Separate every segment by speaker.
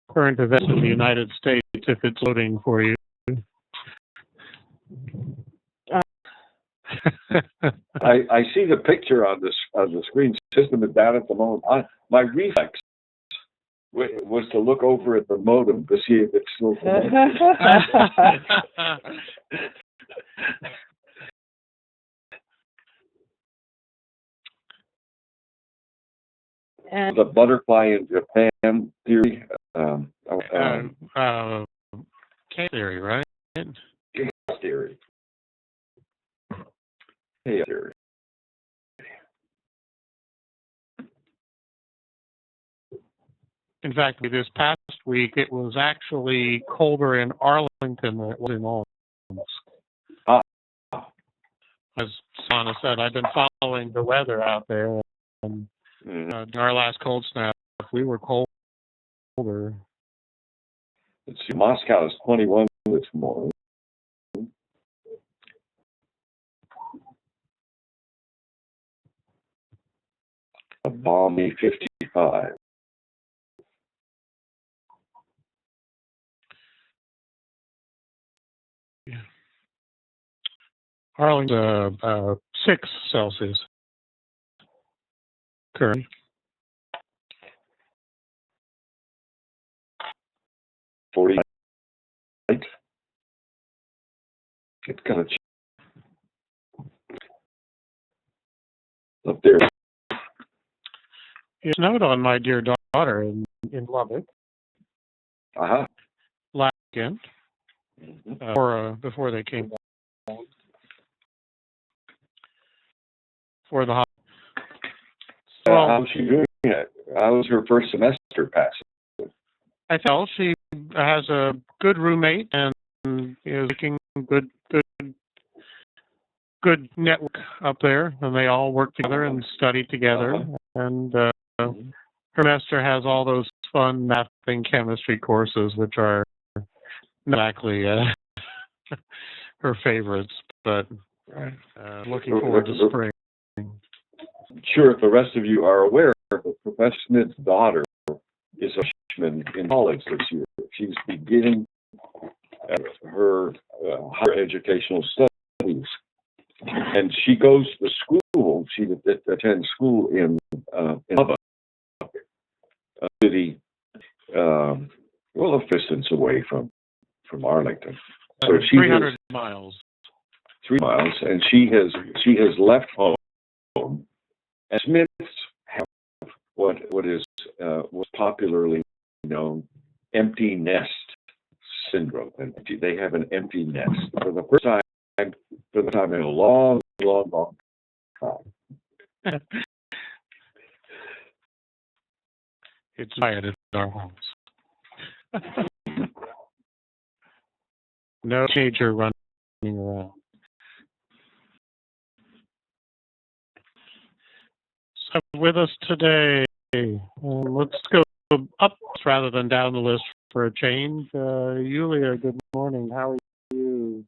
Speaker 1: current events in the United States if it's loading for you.
Speaker 2: I see the picture on the screen. System is down at the moment. My reflex was to look over at the modem to see if it's still connected. The butterfly in Japan theory.
Speaker 1: K theory, right?
Speaker 2: Chaos theory. Chaos theory.
Speaker 1: In fact, this past week, it was actually colder in Arlington than it was in Omsk. As Sana said, I've been following the weather out there, and during our last cold snap, we were colder.
Speaker 2: Let's see, Moscow is 21 this morning. A balmy 55.
Speaker 1: Arlington, 6 Celsius currently.
Speaker 2: It's gonna up there.
Speaker 1: It snowed on my dear daughter in Lubbock last weekend, before they came down for the holiday.
Speaker 2: How's she doing it? How was her first semester passing?
Speaker 1: I felt she has a good roommate and is making good network up there, and they all work together and study together. And her semester has all those fun math and chemistry courses, which are not exactly her favorites, but looking forward to spring.
Speaker 2: I'm sure if the rest of you are aware, Professor Smith's daughter is a freshman in college this year. She's beginning her higher educational studies, and she goes to school. She attends school in Lubbock, a city, a distance away from Arlington. So
Speaker 1: 300 miles.
Speaker 2: 3 miles, and she has left home. And Smiths have what is was popularly known empty nest syndrome, and they have an empty nest for the first time in a long time.
Speaker 1: It's quiet in our homes. No teenager running around. So with us today, let's go up rather than down the list for a change. Yulia, good morning. How are you?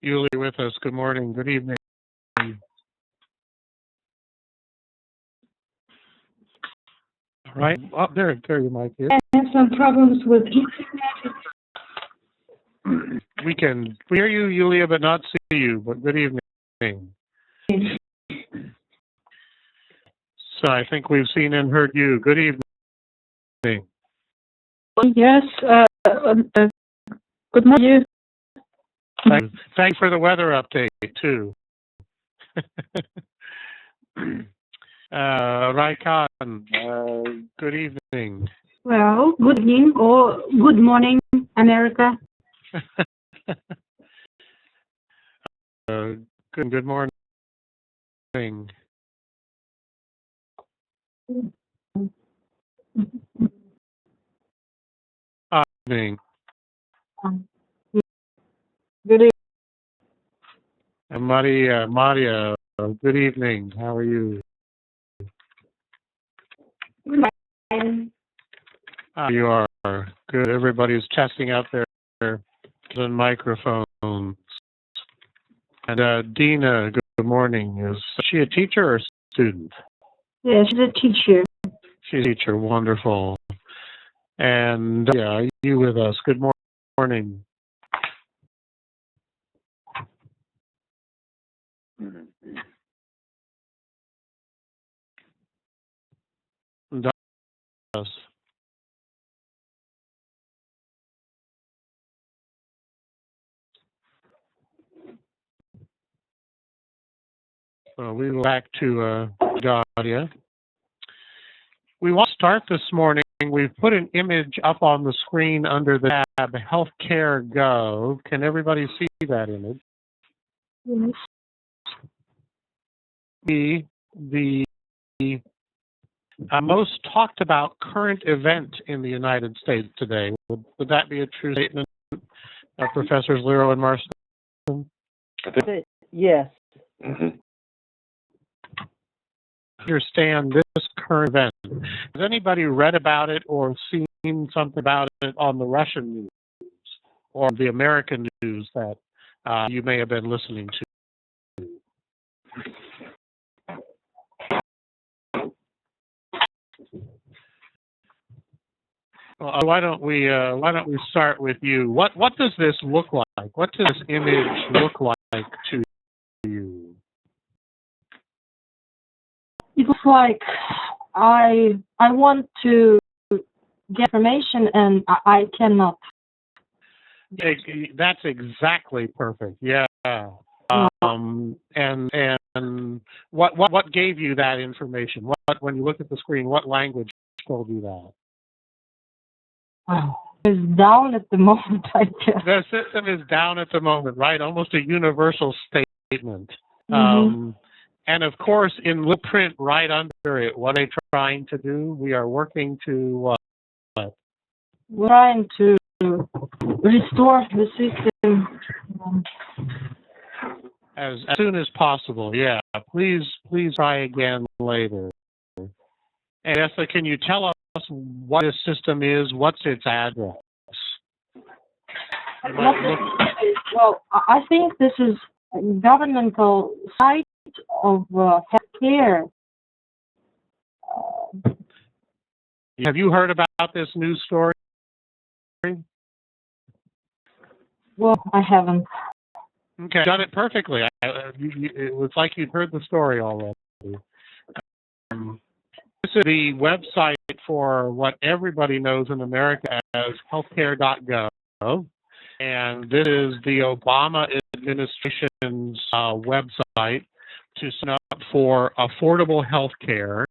Speaker 1: Yulia with us. Good morning. Good evening. All right. Oh, there you might be.
Speaker 3: I have some problems with
Speaker 1: We can hear you, Yulia, but not see you. But good evening. So I think we've seen and heard you. Good evening.
Speaker 3: Yes. Good morning.
Speaker 1: Thanks for the weather update too. Raikan, good evening.
Speaker 3: Well, good evening or good morning, America.
Speaker 1: Good morning. Evening.
Speaker 3: Good evening.
Speaker 1: Maria, good evening. How are you? You are good. Everybody's testing out their microphones. And Dina, good morning. Is she a teacher or student?
Speaker 3: Yeah, she's a teacher.
Speaker 1: She's a teacher. Wonderful. And yeah, you with us. Good morning. Yes. We go back to Claudia. We want to start this morning. We've put an image up on the screen under the tab Healthcare Go. Can everybody see that image?
Speaker 3: Yes.
Speaker 1: The most talked about current event in the United States today. Would that be a true statement, Professors Lero and Marston?
Speaker 2: I think.
Speaker 4: Yes.
Speaker 2: Mm-hmm.
Speaker 1: Understand this current event. Has anybody read about it or seen something about it on the Russian news or the American news that you may have been listening to? Well, why don't we start with you? What does this look like? What does this image look like to you?
Speaker 3: It looks like I want to get information and I cannot.
Speaker 1: That's exactly perfect. Yeah. And what gave you that information? What, when you look at the screen, what language told you that?
Speaker 3: Oh, it's down at the moment, I guess.
Speaker 1: The system is down at the moment, right? Almost a universal statement.
Speaker 3: Mm-hmm.
Speaker 1: And of course, in little print right under it, what are they trying to do? We are working to what?
Speaker 3: We're trying to restore the system.
Speaker 1: As soon as possible, yeah. Please try again later. And Essa, can you tell us what this system is? What's its address?
Speaker 3: Well, I think this is a governmental site of healthcare.
Speaker 1: Have you heard about this news story?
Speaker 3: Well, I haven't.
Speaker 1: Okay, done it perfectly. It was like you'd heard the story already. This is the website for what everybody knows in America as healthcare.gov. And this is the Obama administration's website to sign up for affordable health care,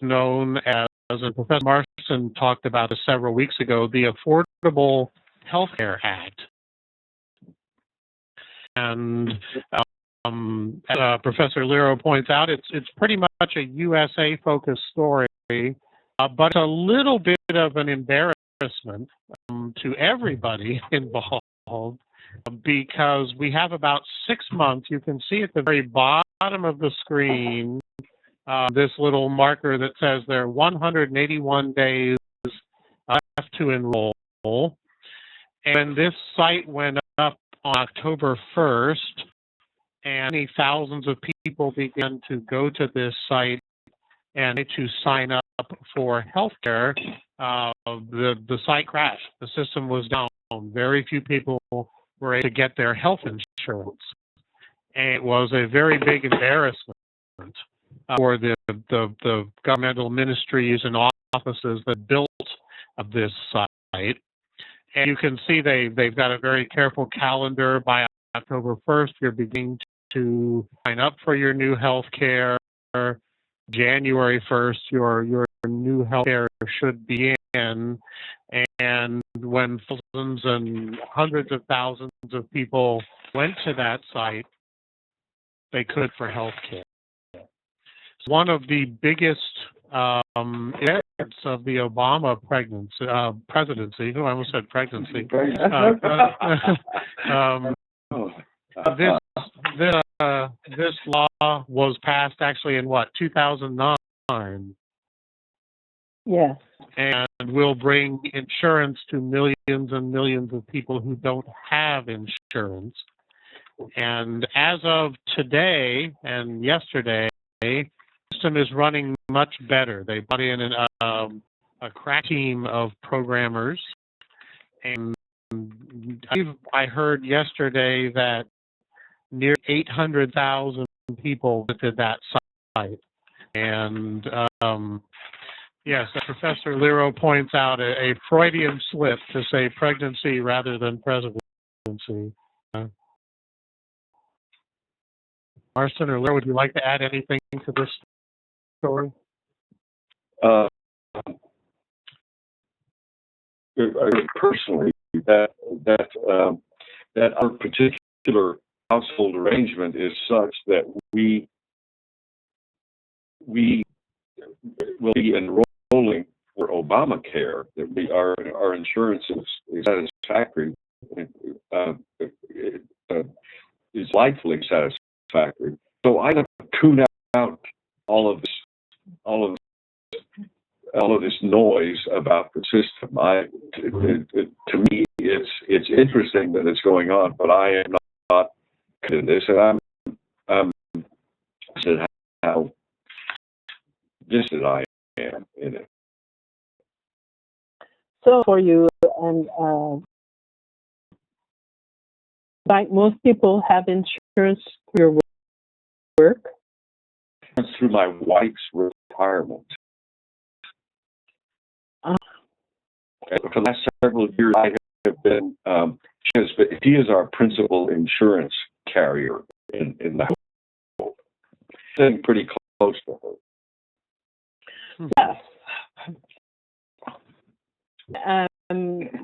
Speaker 1: known as, and Professor Marston talked about it several weeks ago, the Affordable Health Care Act. And as Professor Lero points out, it's pretty much a USA-focused story, but it's a little bit of an embarrassment to everybody involved because we have about 6 months. You can see at the very bottom of the screen this little marker that says there are 181 days left to enroll. And this site went up on October 1st, and many thousands of people began to go to this site and to sign up for healthcare. The site crashed. The system was down. Very few people were able to get their health insurance. And it was a very big embarrassment for the governmental ministries and offices that built this site. And you can see they've got a very careful calendar. By October 1st, you're beginning to sign up for your new health care. January 1st, your new health care should begin. And when thousands and hundreds of thousands of people went to that site, they could for health care. It's one of the biggest events of the Obama presidency. Oh, I almost said pregnancy. This law was passed actually in 2009.
Speaker 4: Yes.
Speaker 1: And will bring insurance to millions and millions of people who don't have insurance. And as of today and yesterday, the system is running much better. They brought in a crack team of programmers, and I heard yesterday that near 800,000 people visited that site. And yes, Professor Lero points out a Freudian slip to say pregnancy rather than presidency. Marston or Lero, would you like to add anything to this story?
Speaker 2: Personally, that our particular household arrangement is such that we will be enrolling for Obamacare. That our insurance is satisfactory. Is lightly satisfactory. So I don't tune out all of this noise about the system. To me, it's interesting that it's going on, but I am not in this, and I'm how distant I am in it.
Speaker 4: So for you, and like most people, have insurance through your work?
Speaker 2: It's through my wife's retirement. For the last several years, I have been. She is our principal insurance carrier in the household. Sitting pretty close to her.
Speaker 4: Yes.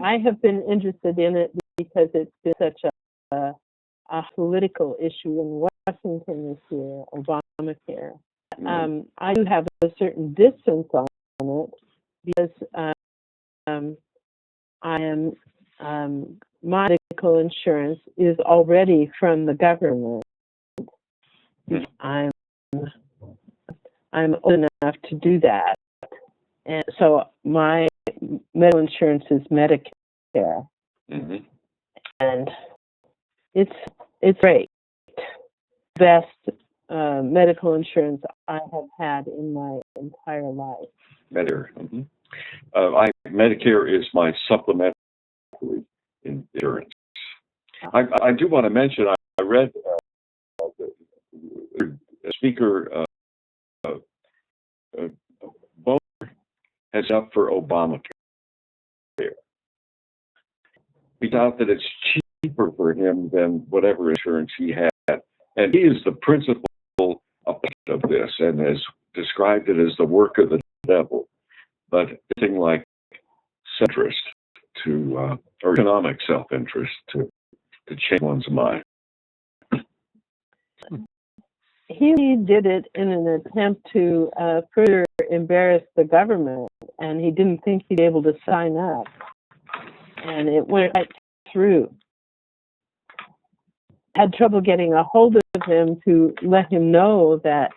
Speaker 4: I have been interested in it because it's been such a political issue in Washington this year, Obamacare. I do have a certain distance on it because my medical insurance is already from the government. I'm old enough to do that, and so my medical insurance is Medicare, and it's great. Best medical insurance I have had in my entire life.
Speaker 2: Medicare. Medicare is my supplementary insurance. I do want to mention, I read the speaker Boehner has up for Obamacare. He thought that it's cheaper for him than whatever insurance he had. And he is the principal of this and has described it as the work of the devil. But anything like self-interest or economic self-interest to change one's mind.
Speaker 4: He did it in an attempt to further embarrass the government, and he didn't think he'd be able to sign up. And it went right through. Had trouble getting a hold of him to let him know that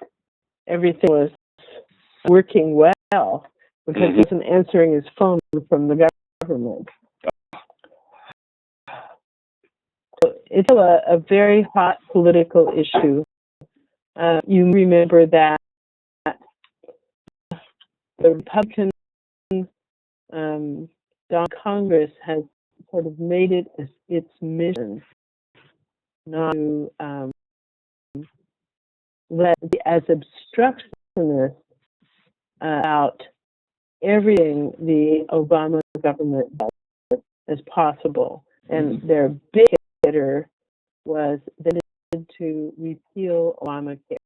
Speaker 4: everything was working well, because he wasn't answering his phone from the government. So it's still a very hot political issue. You remember that the Republican Congress has sort of made it its mission not to let it be as obstructionist about everything the Obama government does as possible. And their big hitter was they needed to repeal Obamacare.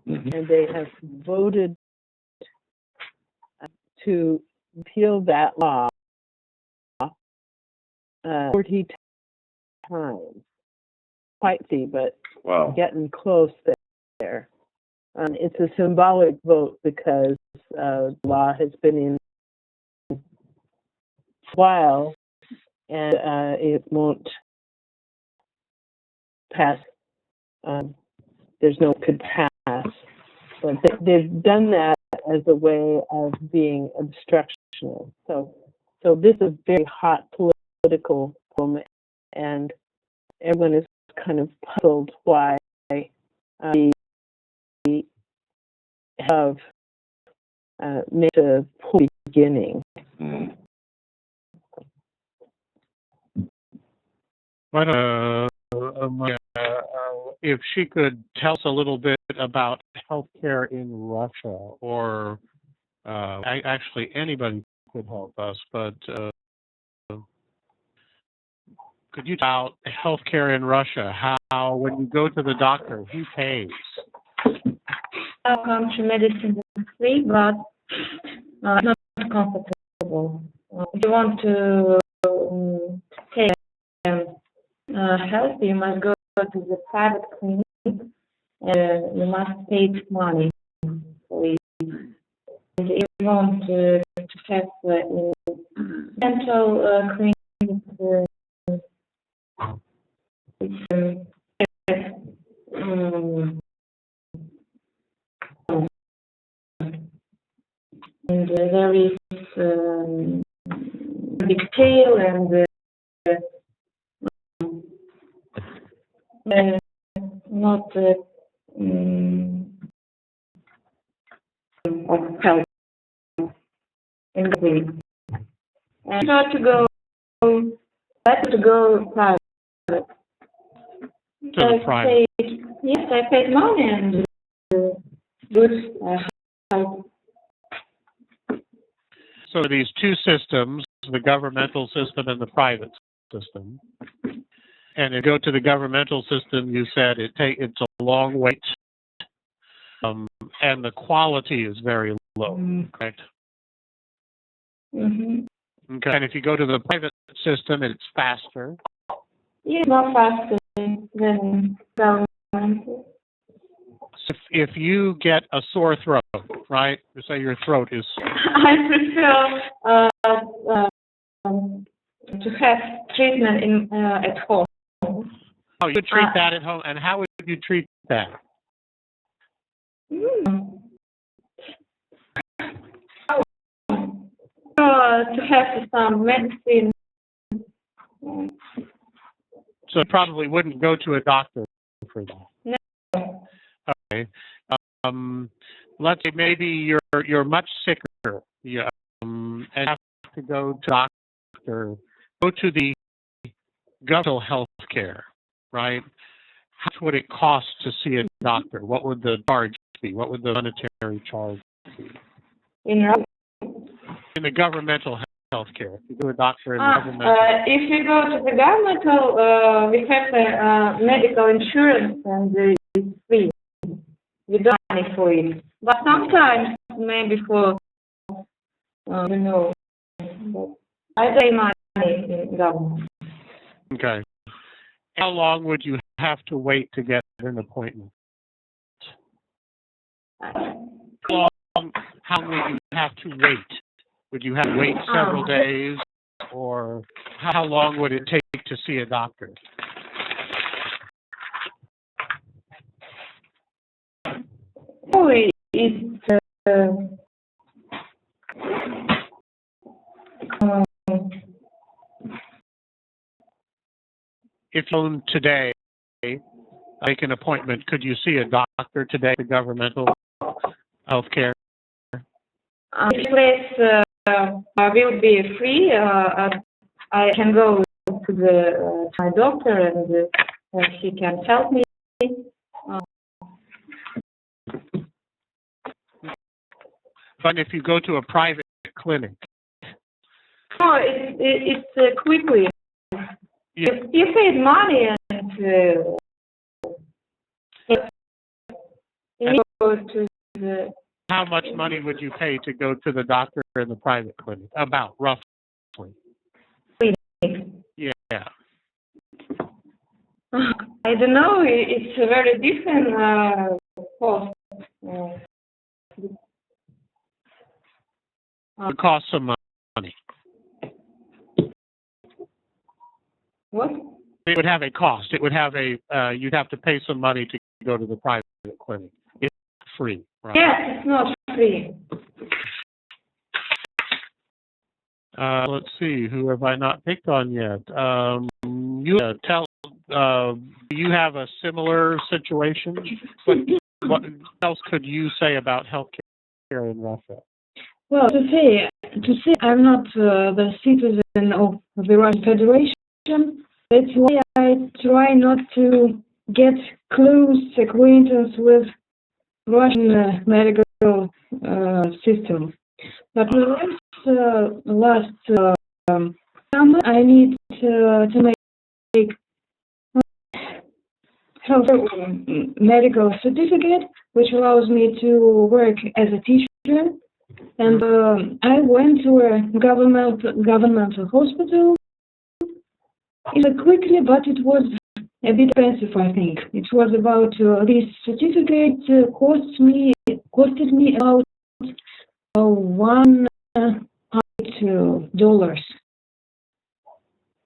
Speaker 4: And they have voted to repeal that law 40 times. Quite see, but getting close there. It's a symbolic vote because the law has been in a while and it won't pass. There's no could pass. But they've done that as a way of being obstructionist. So this is a very hot political moment, and everyone is kind of puzzled why we have made a poor beginning.
Speaker 1: Why don't, if she could tell us a little bit about healthcare in Russia, or actually anybody could help us, but could you tell about healthcare in Russia? How, when you go to the doctor, who pays?
Speaker 5: Our country medicine is free, but not comfortable. If you want to take health, you must go to the private clinic. You must pay money for it. And if you want to have dental clinic, and there is big tail and not of health in the clinic. And better to go private.
Speaker 1: To the private.
Speaker 5: Yes, I paid money and good health.
Speaker 1: So these two systems, the governmental system and the private system. And if you go to the governmental system, you said it's a long wait, and the quality is very low, correct?
Speaker 5: Mm-hmm.
Speaker 1: Okay. And if you go to the private system, it's faster.
Speaker 5: It's not faster than government.
Speaker 1: If you get a sore throat, right? Say your throat is.
Speaker 5: I prefer to have treatment at home.
Speaker 1: Oh, you could treat that at home, and how would you treat that?
Speaker 5: To have some medicine.
Speaker 1: So you probably wouldn't go to a doctor for that.
Speaker 5: No.
Speaker 1: Okay. Let's say maybe you're much sicker, and have to go to a doctor. Go to the governmental health care, right? How much would it cost to see a doctor? What would the charge be? What would the monetary charge be? In the governmental health care, if you go to a doctor in the governmental.
Speaker 5: If you go to the governmental, we have medical insurance and it's free. We don't pay money for it. But sometimes, maybe for, but I pay money in government.
Speaker 1: Okay. How long would you have to wait to get an appointment? How long would you have to wait? Would you have to wait several days, or how long would it take to see a doctor?
Speaker 5: Oh, it's
Speaker 1: If you phone today, make an appointment, could you see a doctor today, the governmental health care?
Speaker 5: This place will be free. I can go to my doctor and he can help me.
Speaker 1: But if you go to a private clinic,
Speaker 5: no, it's quickly.
Speaker 1: yeah.
Speaker 5: You paid money and you go to the.
Speaker 1: How much money would you pay to go to the doctor in the private clinic? About, roughly. Yeah.
Speaker 5: I don't know. It's a very different cost.
Speaker 1: It costs some money.
Speaker 5: What?
Speaker 1: It would have a cost. It would have a. You'd have to pay some money to go to the private clinic. It's free, right?
Speaker 5: Yes, it's not free.
Speaker 1: Let's see. Who have I not picked on yet? You tell. do you have a similar situation? What else could you say about healthcare in Russia?
Speaker 5: Well, to say I'm not the citizen of the Russian Federation, that's why I try not to get close acquaintance with Russian medical system. But last summer, I need to make health medical certificate, which allows me to work as a teacher. And I went to a governmental hospital. It was quickly, but it was a bit expensive, I think. It was about this certificate costed me about $100.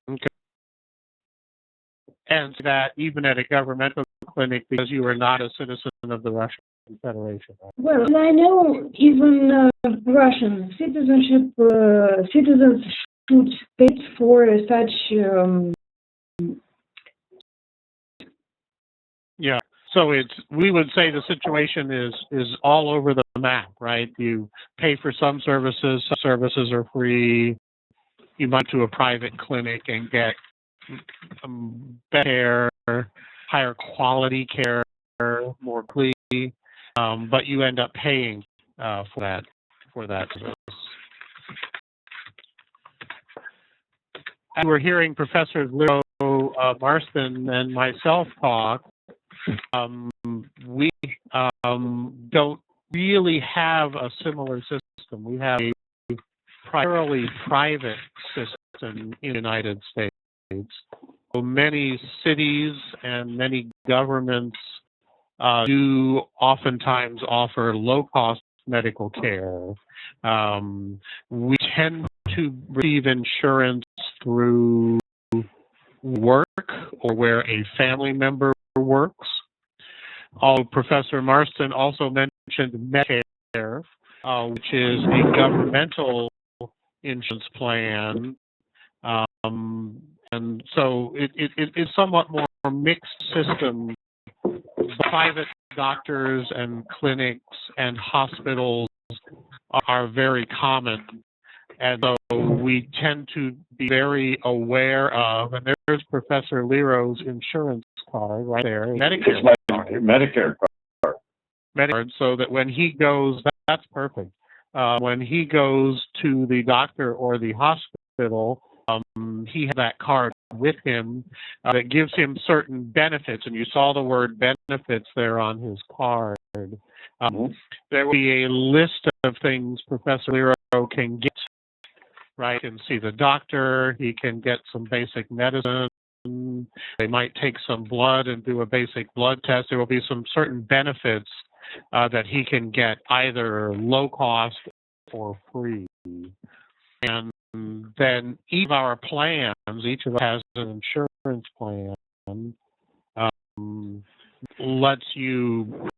Speaker 1: Okay. And that even at a governmental clinic, because you are not a citizen of the Russian Federation. Right?
Speaker 5: Well, I know even Russian citizenship citizens should pay for such.
Speaker 1: Yeah. So we would say the situation is all over the map, right? You pay for some services are free. You might go to a private clinic and get better care, higher quality care, more quickly, but you end up paying for that service. As we're hearing Professor Lero, Marston, and myself talk, we don't really have a similar system. We have a primarily private system in the United States. So many cities and many governments do oftentimes offer low-cost medical care. We tend to receive insurance through work or where a family member works. Professor Marston also mentioned Medicare, which is a governmental insurance plan. And so it's somewhat more mixed system. Private doctors and clinics and hospitals are very common. And so we tend to be very aware of, and there's Professor Lero's insurance card right there, Medicare card.
Speaker 2: Medicare card.
Speaker 1: So that when he goes, that's perfect. When he goes to the doctor or the hospital, he has that card with him that gives him certain benefits, and you saw the word benefits there on his card. There will be a list of things Professor Lero can get, right? He can see the doctor, he can get some basic medicine, they might take some blood and do a basic blood test. There will be some certain benefits that he can get either low cost or free. And then each of our plans, each of us has an insurance plan, lets you,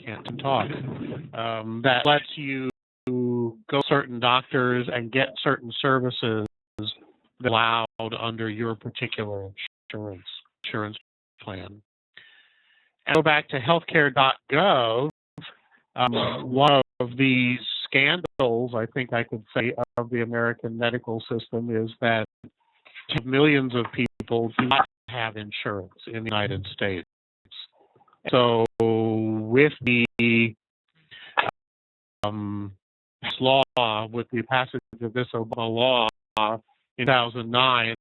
Speaker 1: that lets you go to certain doctors and get certain services that are allowed under your particular insurance plan. And go back to healthcare.gov, one of the scandals, I think I could say, of the American medical system is that millions of people do not have insurance in the United States. So with the law, with the passage of this Obama law in 2009,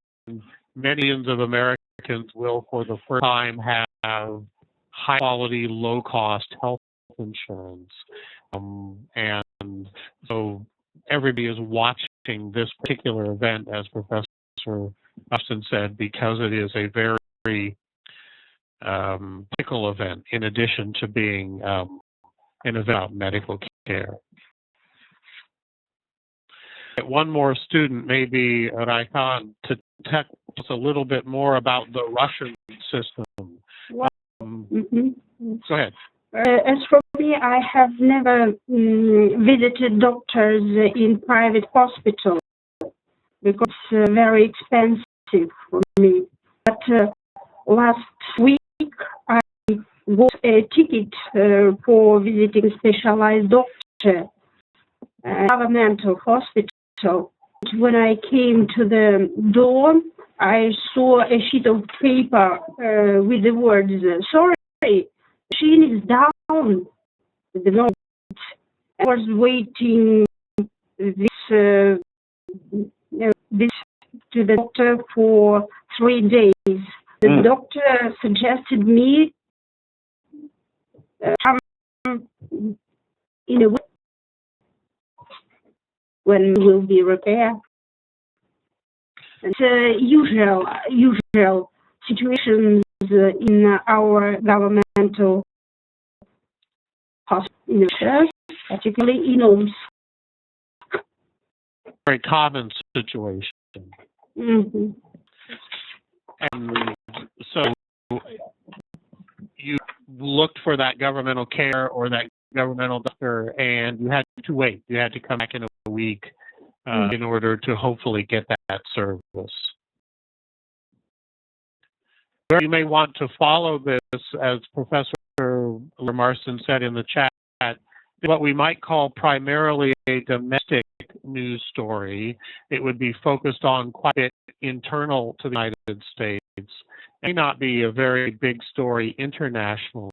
Speaker 1: millions of Americans will for the first time have high-quality, low-cost health insurance. And so everybody is watching this particular event, as Professor Austin said, because it is a very critical event, in addition to being an event about medical care. One more student, maybe Raihan, to tell us a little bit more about the Russian system. Go ahead.
Speaker 3: As for me, I have never visited doctors in private hospitals because it's very expensive for me. But last week I bought a ticket for visiting specialized doctor, governmental hospital. When I came to the door, I saw a sheet of paper with the words, "Sorry, machine is down." The note. I was waiting this to the doctor for 3 days. The doctor suggested me come in a week when it will be repaired. It's usual situations in our governmental hospitals, particularly in Omsk.
Speaker 1: Very common situation.
Speaker 3: Mm-hmm.
Speaker 1: And so you looked for that governmental care or that governmental doctor, and you had to wait. You had to come back in a week in order to hopefully get that service. You may want to follow this, as Professor Marston said in the chat, what we might call primarily a domestic news story. It would be focused on quite a bit internal to the United States. It may not be a very big story internationally,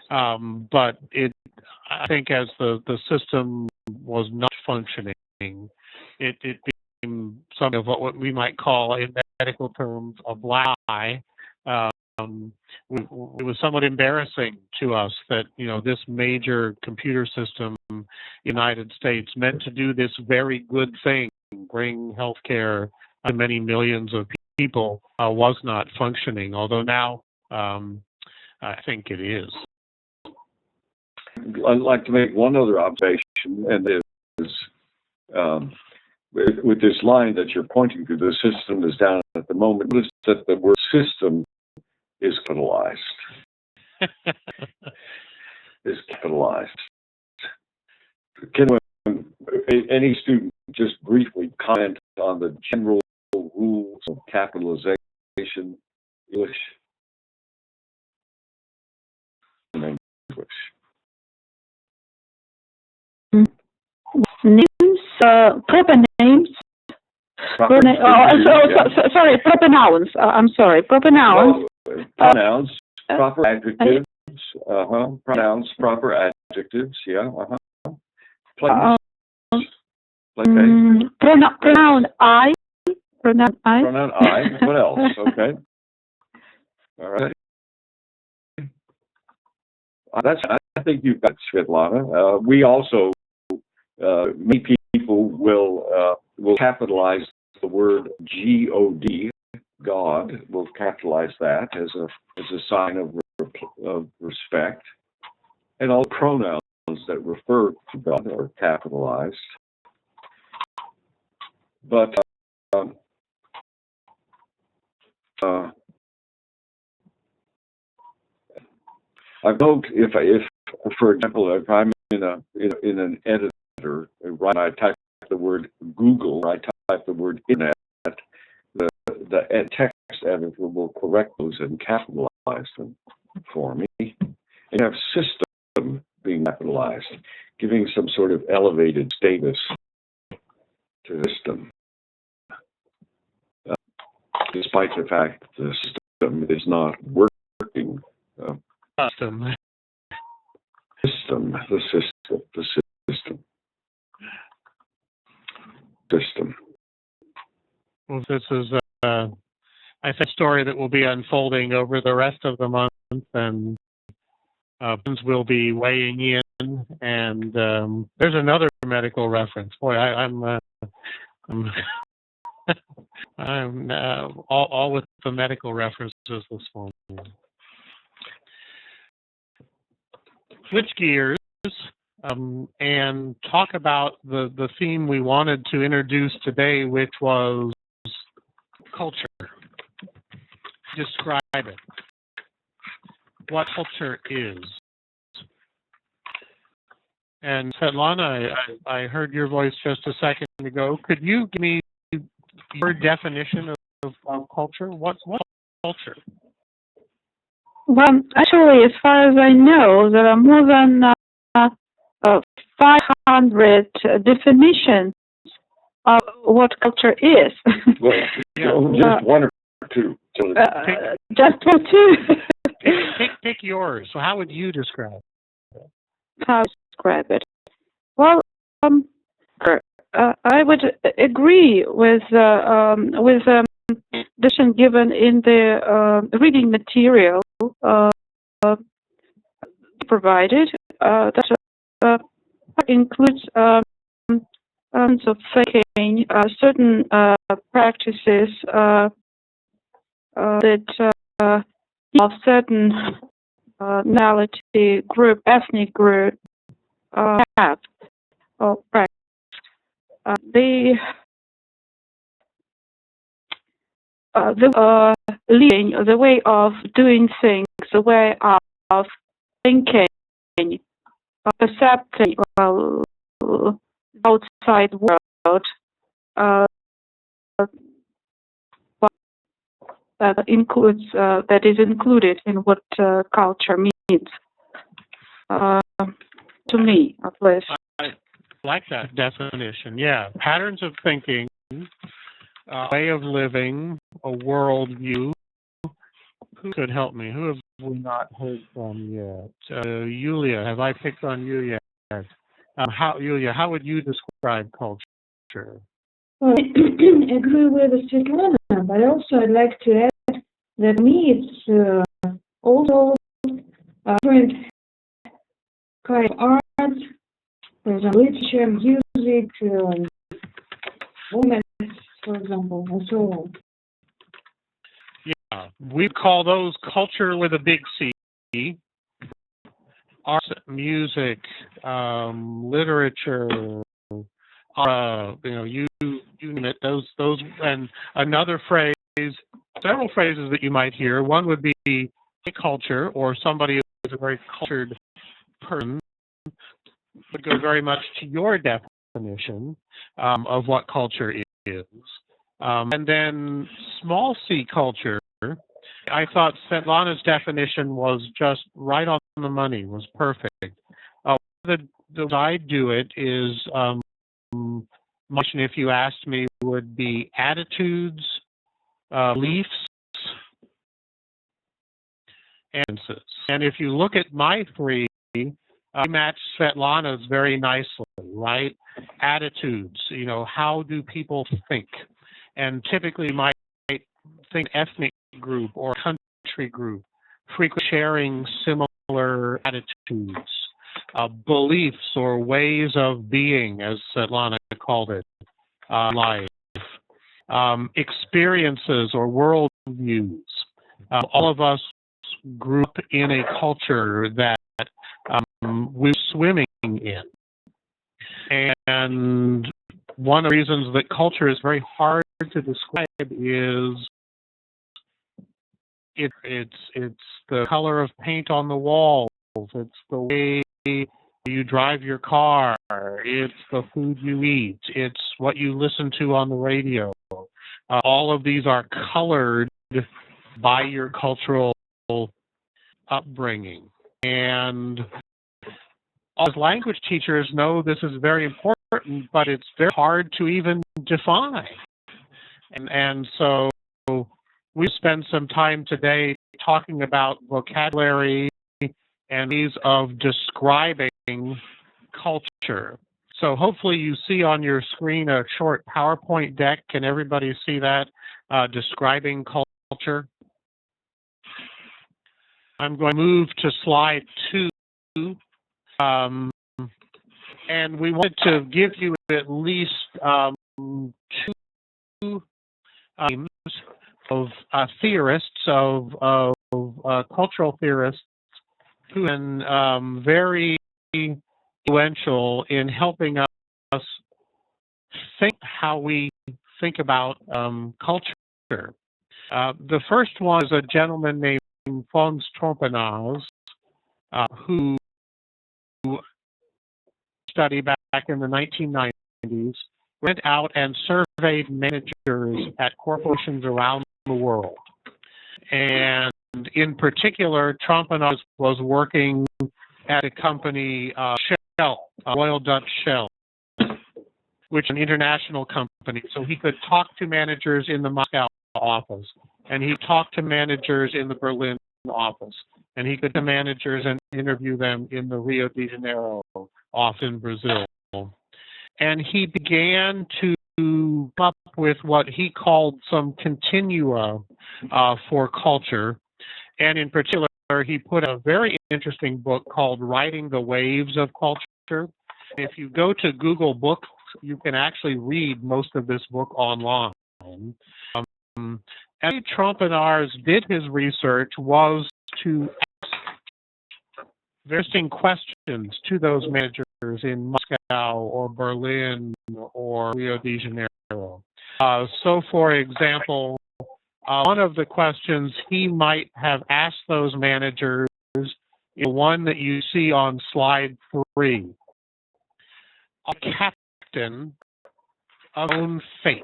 Speaker 1: but I think as the system was not functioning, it became something of what we might call, in medical terms, a black eye. It was somewhat embarrassing to us that, this major computer system in the United States meant to do this very good thing, bring healthcare to many millions of people, was not functioning, although now I think it is.
Speaker 2: I'd like to make one other observation, and it is with this line that you're pointing to, the system is down at the moment. Notice that the word system is capitalized. Is capitalized. Can any student just briefly comment on the general rules of capitalization in English?
Speaker 6: Names, proper names. Sorry, proper nouns. I'm sorry, proper nouns.
Speaker 2: Pronouns, proper adjectives. Pronouns, proper adjectives. Yeah. Place.
Speaker 6: Pronoun I. Pronoun I.
Speaker 2: Pronoun I. What else? Okay. All right. I think you've got Svetlana. We also, many people will capitalize the word God. God will capitalize that as a sign of respect, and all pronouns that refer to God are capitalized. But I've noted if for example, if I'm in an editor, when I type the word Google, or I type the word Internet, the text editor will correct those and capitalize them for me. And you have system being capitalized, giving some sort of elevated status to the system, despite the fact that the system is not working. System.
Speaker 1: Well, this is, I think, a story that will be unfolding over the rest of the month, and will be weighing in. And there's another medical reference. Boy, I'm all with the medical references this morning. Switch gears and talk about the theme we wanted to introduce today, which was culture. Describe it. What culture is. And Svetlana, I heard your voice just a second ago. Could you give me your definition of culture? What's culture?
Speaker 6: Well, actually, as far as I know, there are more than 500 definitions of what culture is.
Speaker 2: Well, just one or two. So
Speaker 6: Just for two.
Speaker 1: Pick yours. So how would you describe it?
Speaker 6: How to describe it? Well, I would agree with definition given in the reading material provided. That includes of thinking, certain practices that of certain nationality group, ethnic group have or practice. The living, the way of doing things, the way of thinking, percepting outside world, that is included in what culture means to me, at least.
Speaker 1: I like that definition. Yeah, patterns of thinking, way of living, a worldview. Who could help me? Who have we not heard from yet? Yulia, have I picked on you yet? Yulia, how would you describe culture?
Speaker 5: Well, I agree with Svetlana, but also I'd like to add that me it's also different kind of art, for example, literature, music, women, for example, and so on.
Speaker 1: Yeah, we call those culture with a big C. Art, music, literature, you name it. Those, and another phrase, several phrases that you might hear. One would be culture, or somebody who is a very cultured person, would go very much to your definition of what culture is. And then small c culture, I thought Svetlana's definition was just right on the money, was perfect. The way I do it is, much if you asked me, would be attitudes, beliefs, and answers. And if you look at my three, I match Svetlana's very nicely, right? Attitudes, how do people think? And typically might think ethnic group or country group, frequently sharing similar attitudes, beliefs or ways of being, as Svetlana called it, life, experiences or worldviews. All of us grew up in a culture that we're swimming in. And one of the reasons that culture is very hard to describe is it's the color of paint on the walls, it's the way you drive your car, it's the food you eat, it's what you listen to on the radio. All of these are colored by your cultural upbringing. And as language teachers know this is very important, but it's very hard to even define. And so we spend some time today talking about vocabulary and ways of describing culture. So hopefully you see on your screen a short PowerPoint deck. Can everybody see that, describing culture? I'm going to move to slide 2. And we wanted to give you at least 2 names of theorists, of cultural theorists, who have been very influential in helping us think how we think about culture. The first one is a gentleman named Fons Trompenas, who studied back in the 1990s, went out and surveyed managers at corporations around the world. And in particular, Trompenaars was working at a company, Shell, Royal Dutch Shell, which is an international company. So he could talk to managers in the Moscow office, and he talked to managers in the Berlin office, and he could to managers and interview them in the Rio de Janeiro office in Brazil. And he began to come up with what he called some continua for culture. And in particular, he put a very interesting book called Riding the Waves of Culture. If you go to Google Books, you can actually read most of this book online. And Trompenaars did his research was to ask very interesting questions to those managers in Moscow or Berlin or Rio de Janeiro. So, for example, one of the questions he might have asked those managers is the one that you see on slide 3. A captain of your own fate.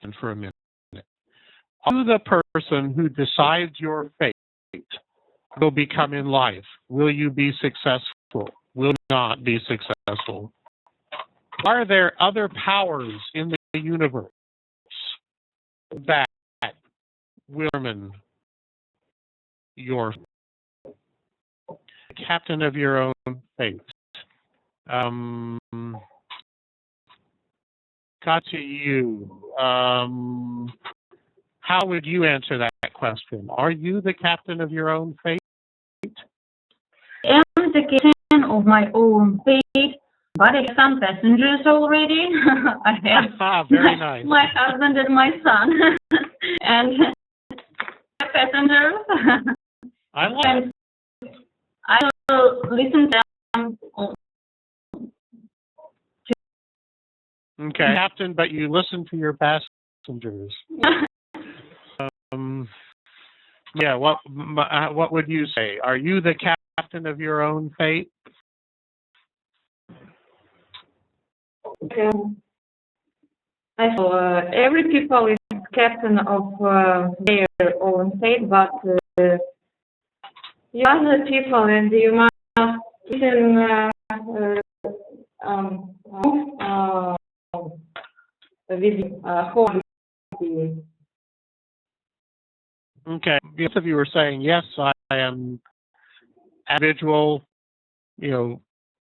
Speaker 1: And for a minute. Are you the person who decides your fate will become in life? Will you be successful? Will you not be successful? Are there other powers in the universe that will determine your captain of your own fate? Got to you. How would you answer that question? Are you the captain of your own fate?
Speaker 5: I am the captain of my own fate, but I have some passengers already. I have
Speaker 1: very nice.
Speaker 5: My husband and my son, and passengers.
Speaker 1: I like
Speaker 5: and I will listen to them.
Speaker 1: Okay, captain, but you listen to your passengers. Yeah, what would you say? Are you the captain of your own fate?
Speaker 5: I know every people is captain of their own fate, but you are the people, and you must listen with whole.
Speaker 1: Okay, most of you were saying yes. I am individual,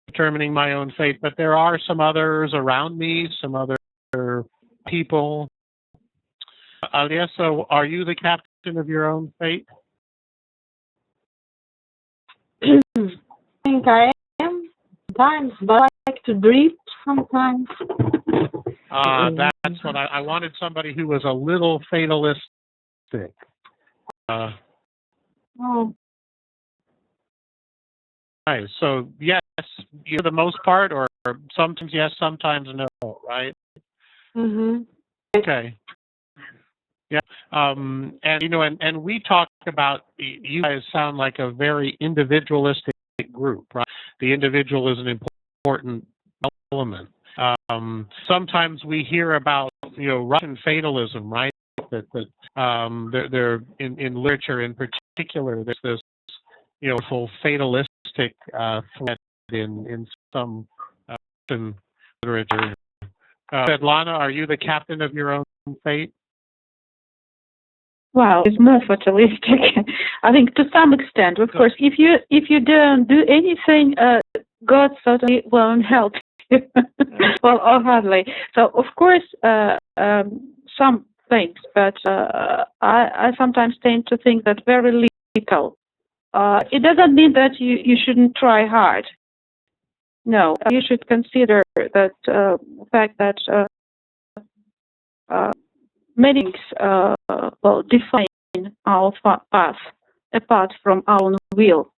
Speaker 1: determining my own fate, but there are some others around me, some other people. Alessa, are you the captain of your own fate?
Speaker 3: I think I am sometimes, but I like to drift sometimes.
Speaker 1: That's what I wanted, somebody who was a little fatalistic. Nice. So yes, for the most part, or sometimes yes, sometimes no, right?
Speaker 3: Mm-hmm.
Speaker 1: Okay. Yeah. And we talked about, you guys sound like a very individualistic group, right? The individual is an important element. Sometimes we hear about, Russian fatalism, right? That there in literature in particular, there's this, full fatalistic thread in some Russian literature. Svetlana, are you the captain of your own fate?
Speaker 6: Well, it's more fatalistic. I think to some extent, of course, if you don't do anything, God certainly won't help you. Well, or hardly. So, of course, some things, but I sometimes tend to think that very little. It doesn't mean that you shouldn't try hard. No, you should consider that fact that many things define our path apart from our own will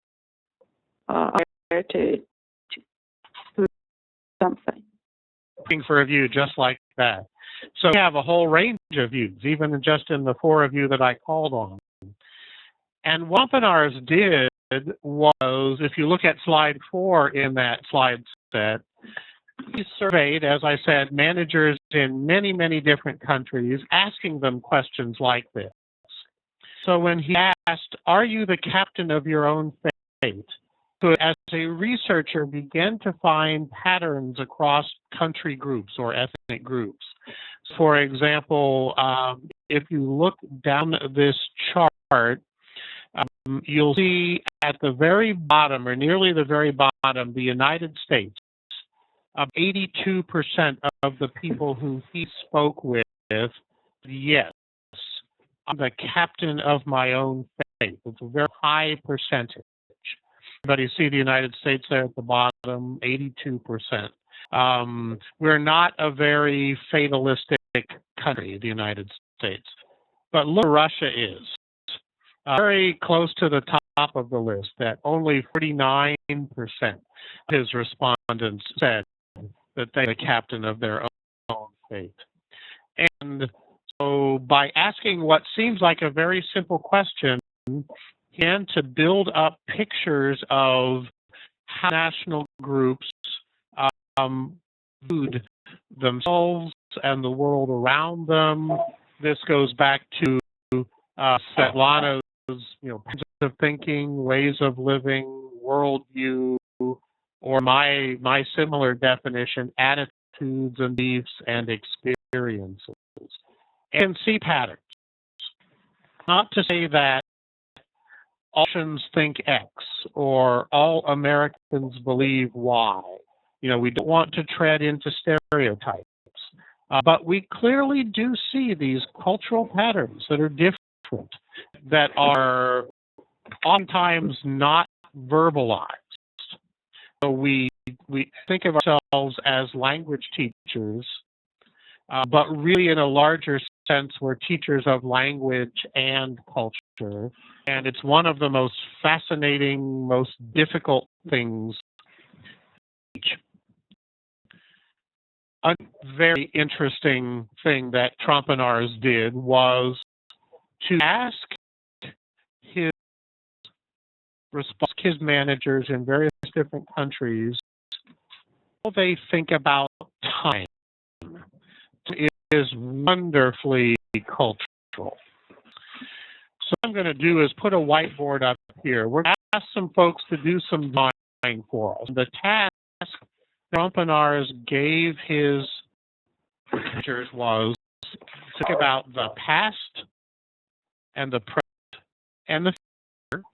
Speaker 6: to something.
Speaker 1: Looking for a view just like that. So we have a whole range of views, even just in the 4 of you that I called on. And what Trompenaars did was, if you look at slide 4 in that slide set, He surveyed, as I said, managers in many, many different countries, asking them questions like this. So when he asked, "Are you the captain of your own fate?" So as a researcher, began to find patterns across country groups or ethnic groups. For example, if you look down this chart, you'll see at the very bottom, or nearly the very bottom, the United States. 82% of the people who he spoke with, yes, I'm the captain of my own fate. It's a very high percentage. Everybody see the United States there at the bottom, 82%. We're not a very fatalistic country, the United States. But look where Russia is. Very close to the top of the list, that only 49% of his respondents said that they are the captain of their own fate. And so by asking what seems like a very simple question, he began to build up pictures of how national groups viewed themselves and the world around them. This goes back to Svetlana's patterns of thinking, ways of living, worldview, or my similar definition, attitudes and beliefs and experiences. And see patterns. Not to say that all Russians think X or all Americans believe Y. We don't want to tread into stereotypes. But we clearly do see these cultural patterns that are different, that are oftentimes not verbalized. So we think of ourselves as language teachers, but really in a larger sense, we're teachers of language and culture. And it's one of the most fascinating, most difficult things to teach. A very interesting thing that Trompenaars did was to ask his managers in various different countries how they think about time. It is wonderfully cultural. So what I'm going to do is put a whiteboard up here. We're going to ask some folks to do some drawing for us. The task Trompenaars gave his managers was to think about the past and the present and the future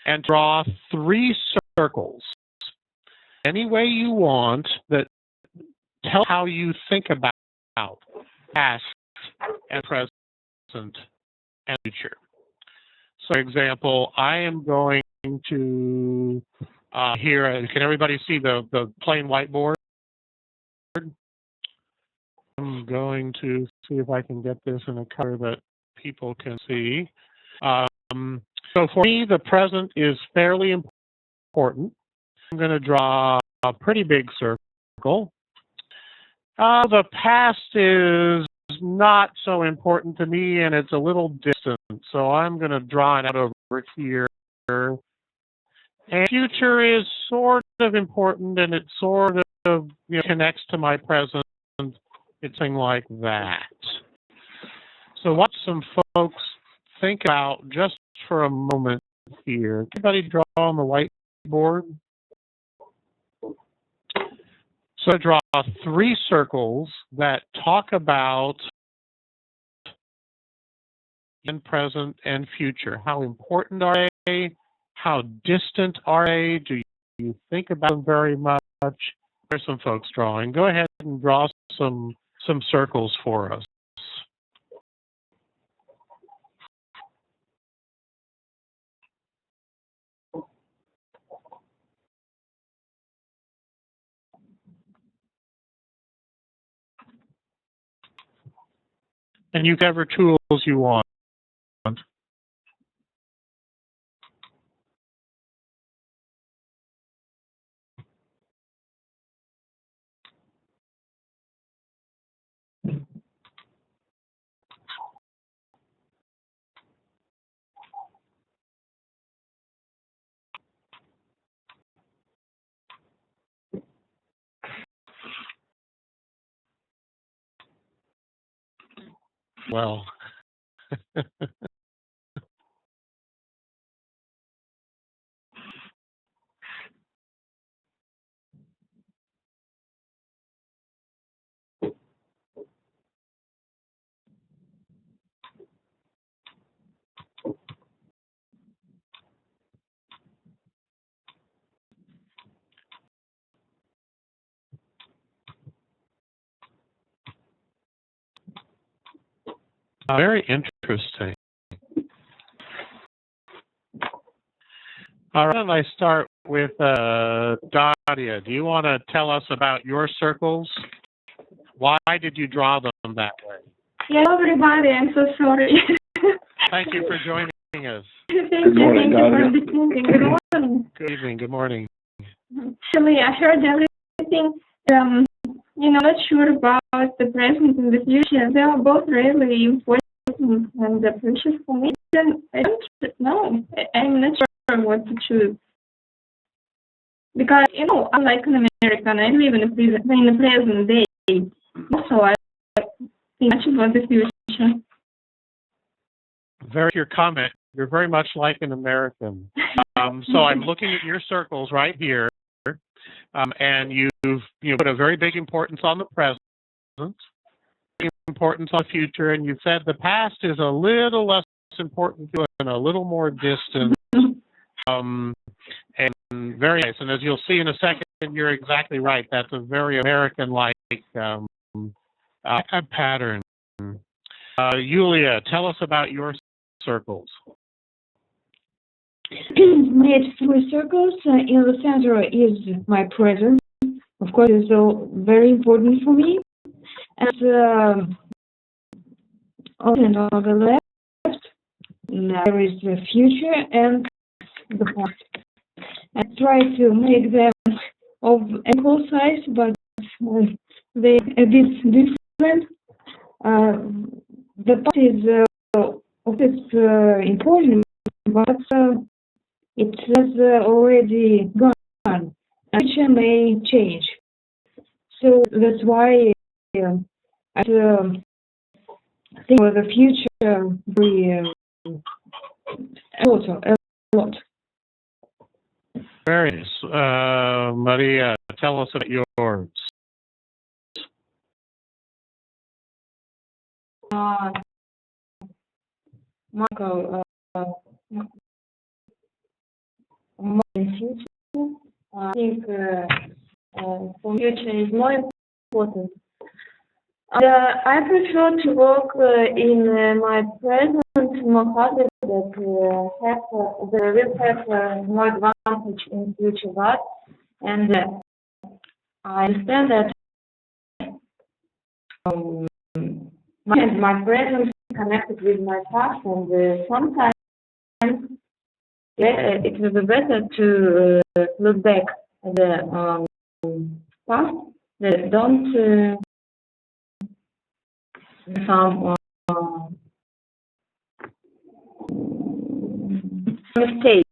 Speaker 1: and draw 3 circles. Any way you want that tell how you think about past and present and future. So, for example, I am going to here. Can everybody see the plain whiteboard? I'm going to see if I can get this in a color that people can see. So for me, the present is fairly important. I'm going to draw a pretty big circle. The past is not so important to me, and it's a little distant, so I'm going to draw it out over here. And future is sort of important, and it sort of connects to my present. It's something like that. So what some folks think about just for a moment here. Everybody draw on the whiteboard. So I draw 3 circles that talk about in present and future. How important are they? How distant are they? Do you think about them very much? There's some folks drawing. Go ahead and draw some circles for us. And use whatever tools you want. well. Very interesting. All right, I start with Daria. Do you want to tell us about your circles? Why did you draw them that way?
Speaker 5: Hello, everybody. I'm so sorry.
Speaker 1: Thank you for joining us.
Speaker 5: Thank
Speaker 2: morning,
Speaker 5: you for
Speaker 2: Nadia.
Speaker 5: the meeting. Good morning.
Speaker 1: Good evening. Good morning.
Speaker 5: Actually, I heard everything. Not sure about the present and the future. They are both really important and precious for me. I don't know. I'm not sure what to choose. Because, unlike an American, I live in the present day. Also, I think much about the future.
Speaker 1: Very your comment. You're very much like an American. So I'm looking at your circles right here, and you've put a very big importance on the present, importance on the future, and you said the past is a little less important to you and a little more distant. And very nice. And as you'll see in a second, you're exactly right. That's a very American-like pattern. Yulia, tell us about your circles.
Speaker 7: Made three circles. In the center is my present. Of course, it's very important for me. And on the left, there is the future and the past. I try to make them of equal size, but they a bit different. The past is important, but it has already gone. Future may change, so that's why I think for the future very a lot.
Speaker 1: Very nice. Maria, tell us about yours.
Speaker 5: Michael, more in future. I think for future is more important. I prefer to work in my present more harder that will have more advantage in future work. And I understand that my present is connected with my past, and sometimes it will be better to look back at the past that don't some mistakes.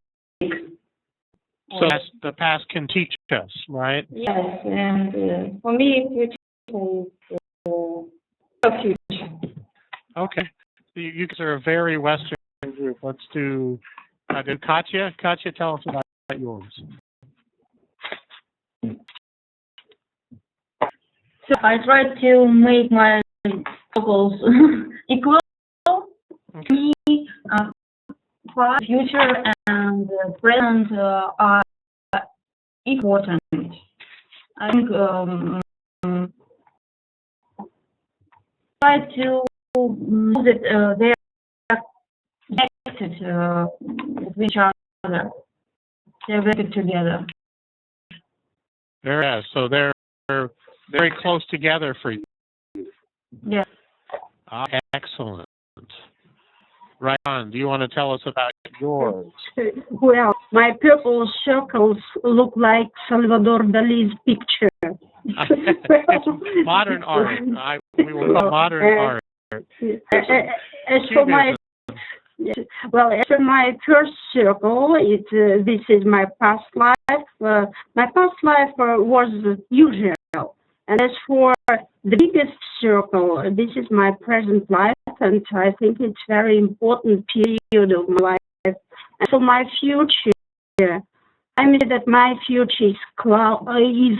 Speaker 1: So the past can teach us, right?
Speaker 5: Yes, and for me, future is future.
Speaker 1: Okay. You guys are a very Western group. Let's do Katya. Katya, tell us about yours.
Speaker 7: So I try to make my circles equal.
Speaker 1: Okay.
Speaker 7: Past, future, and present are important. I think try to know that they are connected with each other. They're connected together.
Speaker 1: Yeah, so they're very close together for you.
Speaker 7: Yeah.
Speaker 1: Excellent. Right on. Do you want to tell us about yours?
Speaker 3: Well, my purple circles look like Salvador Dali's picture.
Speaker 1: It's modern art. We will call modern art.
Speaker 3: As for my first circle, this is my past life. My past life was usual, And as for the biggest circle, this is my present life, and I think it's very important period of my life. And for my future, I mean that my future is cloudy.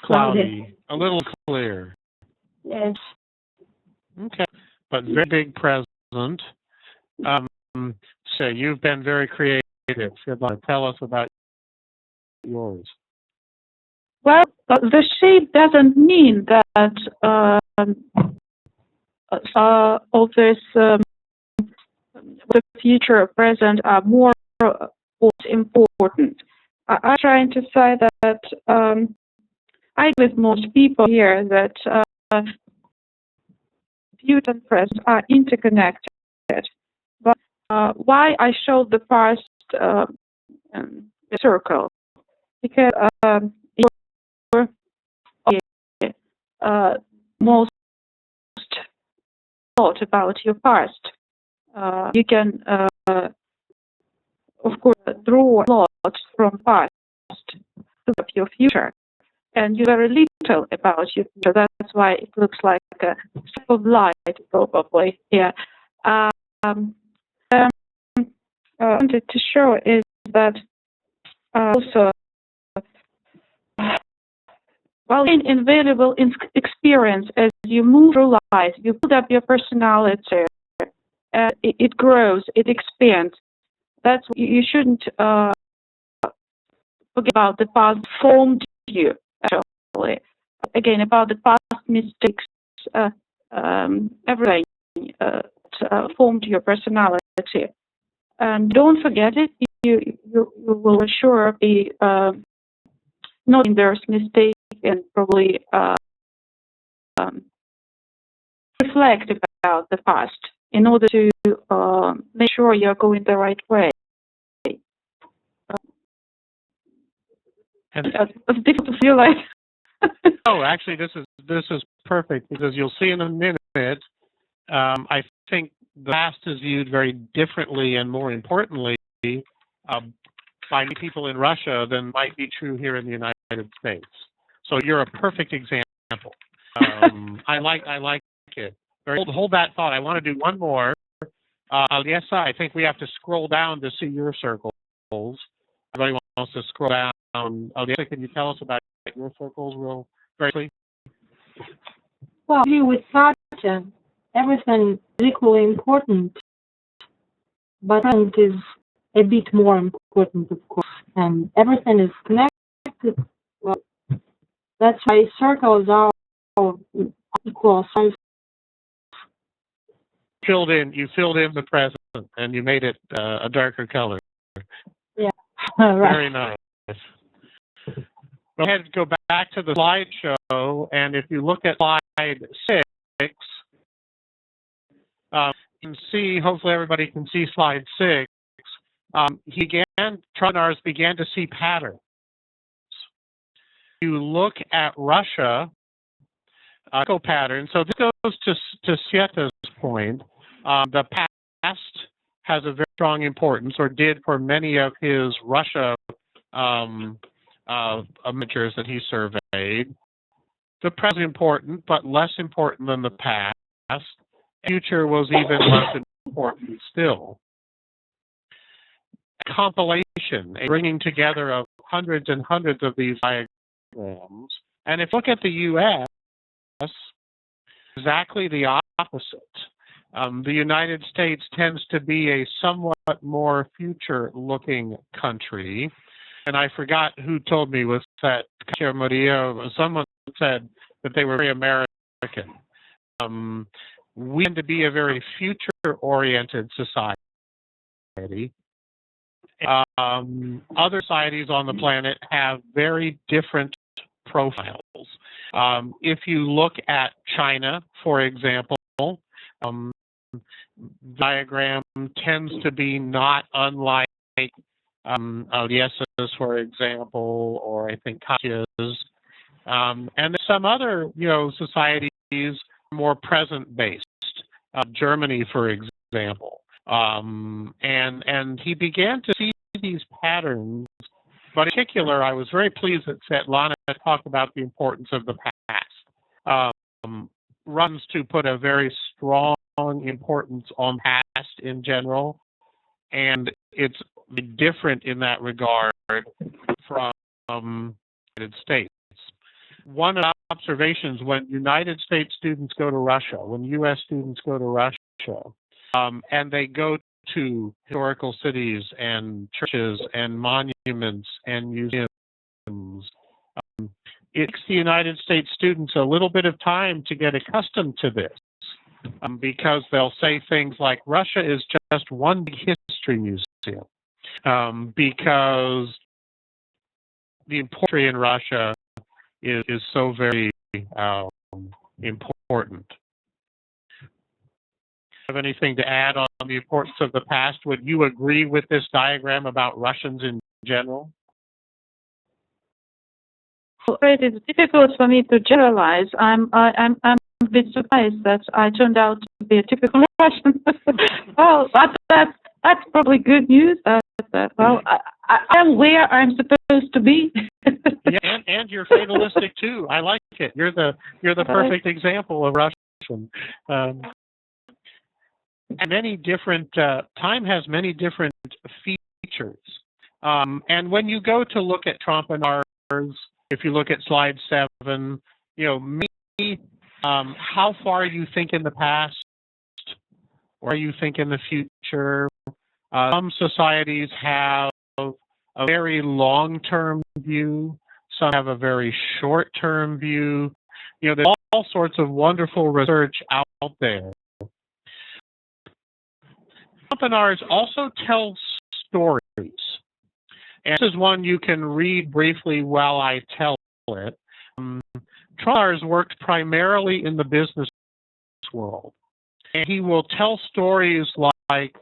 Speaker 1: Cloudy. A little clear.
Speaker 3: Yes.
Speaker 1: Okay. But very big present. So you've been very creative. You'd like to tell us about yours.
Speaker 6: Well, the shape doesn't mean that all this the future or present are more important. I'm trying to say that I agree with most people here that future and present are interconnected. But why I showed the past circle? Because you're most thought about your past. You can, of course, draw a lot from past to your future, and you very little about your future. That's why it looks like a step of light, probably. Yeah. I wanted to show is that also, well, invaluable experience as you move through life, you build up your personality. It grows, it expands. That's you shouldn't forget about the past formed you. Actually, again about the past mistakes, everything formed your personality. And don't forget it. You will sure be not embarrassed mistake and probably reflect about the past in order to make sure you're going the right way.
Speaker 1: And
Speaker 6: it's difficult to feel like.
Speaker 1: oh, actually, this is perfect because you'll see in a minute. I think the past is viewed very differently and more importantly by many people in Russia than might be true here in the United States. So you're a perfect example. I like it. Hold that thought. I want to do one more. Yes, I think we have to scroll down to see your circles. Everybody wants to scroll down. Yes, can you tell us about your circles real very quickly?
Speaker 7: Well, with Satya, everything is equally important, but present is a bit more important, of course, and everything is connected. Well, that's why circles are equal size.
Speaker 1: You filled in the present, and you made it a darker color.
Speaker 7: Yeah, right.
Speaker 1: Very nice. Go ahead and go back to the slideshow, and if you look at slide 6, you can see, hopefully everybody can see slide 6. Trognars began to see patterns. You look at Russia, patterns. So this goes to Sveta's point. The past has a very strong importance, or did for many of his Russia images that he surveyed. The present is important, but less important than the past. The future was even less important still. Compilation, a bringing together of hundreds and hundreds of these diagrams. And if you look at the U.S., exactly the opposite. The United States tends to be a somewhat more future-looking country. And I forgot who told me was that Maria. Someone said that they were very American. We tend to be a very future-oriented society. Other societies on the planet have very different profiles. If you look at China, for example, diagram tends to be not unlike Aliesa's, for example, or I think Katya's. And some other, societies more present-based. Germany, for example. And he began to see these patterns But in particular, I was very pleased that Svetlana talked about the importance of the past. Runs to put a very strong importance on past in general, and it's different in that regard from the United States. One of the observations when United States students go to Russia, when U.S. students go to Russia, and they go to historical cities and churches and monuments and museums, it takes the United States students a little bit of time to get accustomed to this, because they'll say things like, Russia is just one big history museum, because the history in Russia is so very important. Have anything to add on the importance of the past? Would you agree with this diagram about Russians in general?
Speaker 6: Well, it is difficult for me to generalize. I'm a bit surprised that I turned out to be a typical Russian. Well, that's probably good news. Well, I'm where I'm supposed to be.
Speaker 1: Yeah, and you're fatalistic too. I like it. You're the perfect example of Russian. Many different time has many different features, and when you go to look at Trompenars, if you look at slide 7, maybe how far you think in the past, or you think in the future. Some societies have a very long-term view. Some have a very short-term view. There's all sorts of wonderful research out there. Trompenars also tell stories. And this is one you can read briefly while I tell it. Trompenars worked primarily in the business world. And he will tell stories like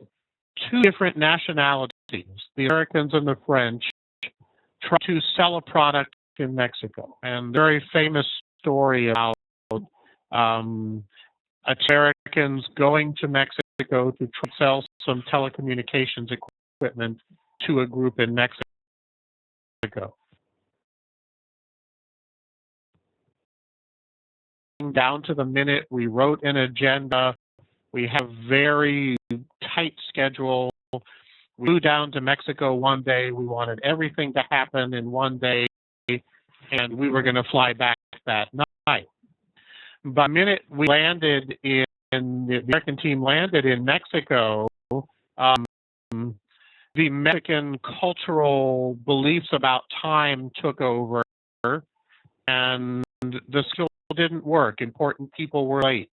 Speaker 1: 2 different nationalities, the Americans and the French, try to sell a product in Mexico. And a very famous story about Americans going to Mexico to sell some telecommunications equipment to a group in Mexico. Down to the minute, we wrote an agenda. We have very tight schedule. We flew down to Mexico one day. We wanted everything to happen in one day, and we were going to fly back that night. By the minute we landed the American team landed in Mexico, the Mexican cultural beliefs about time took over, and the schedule didn't work. Important people were late.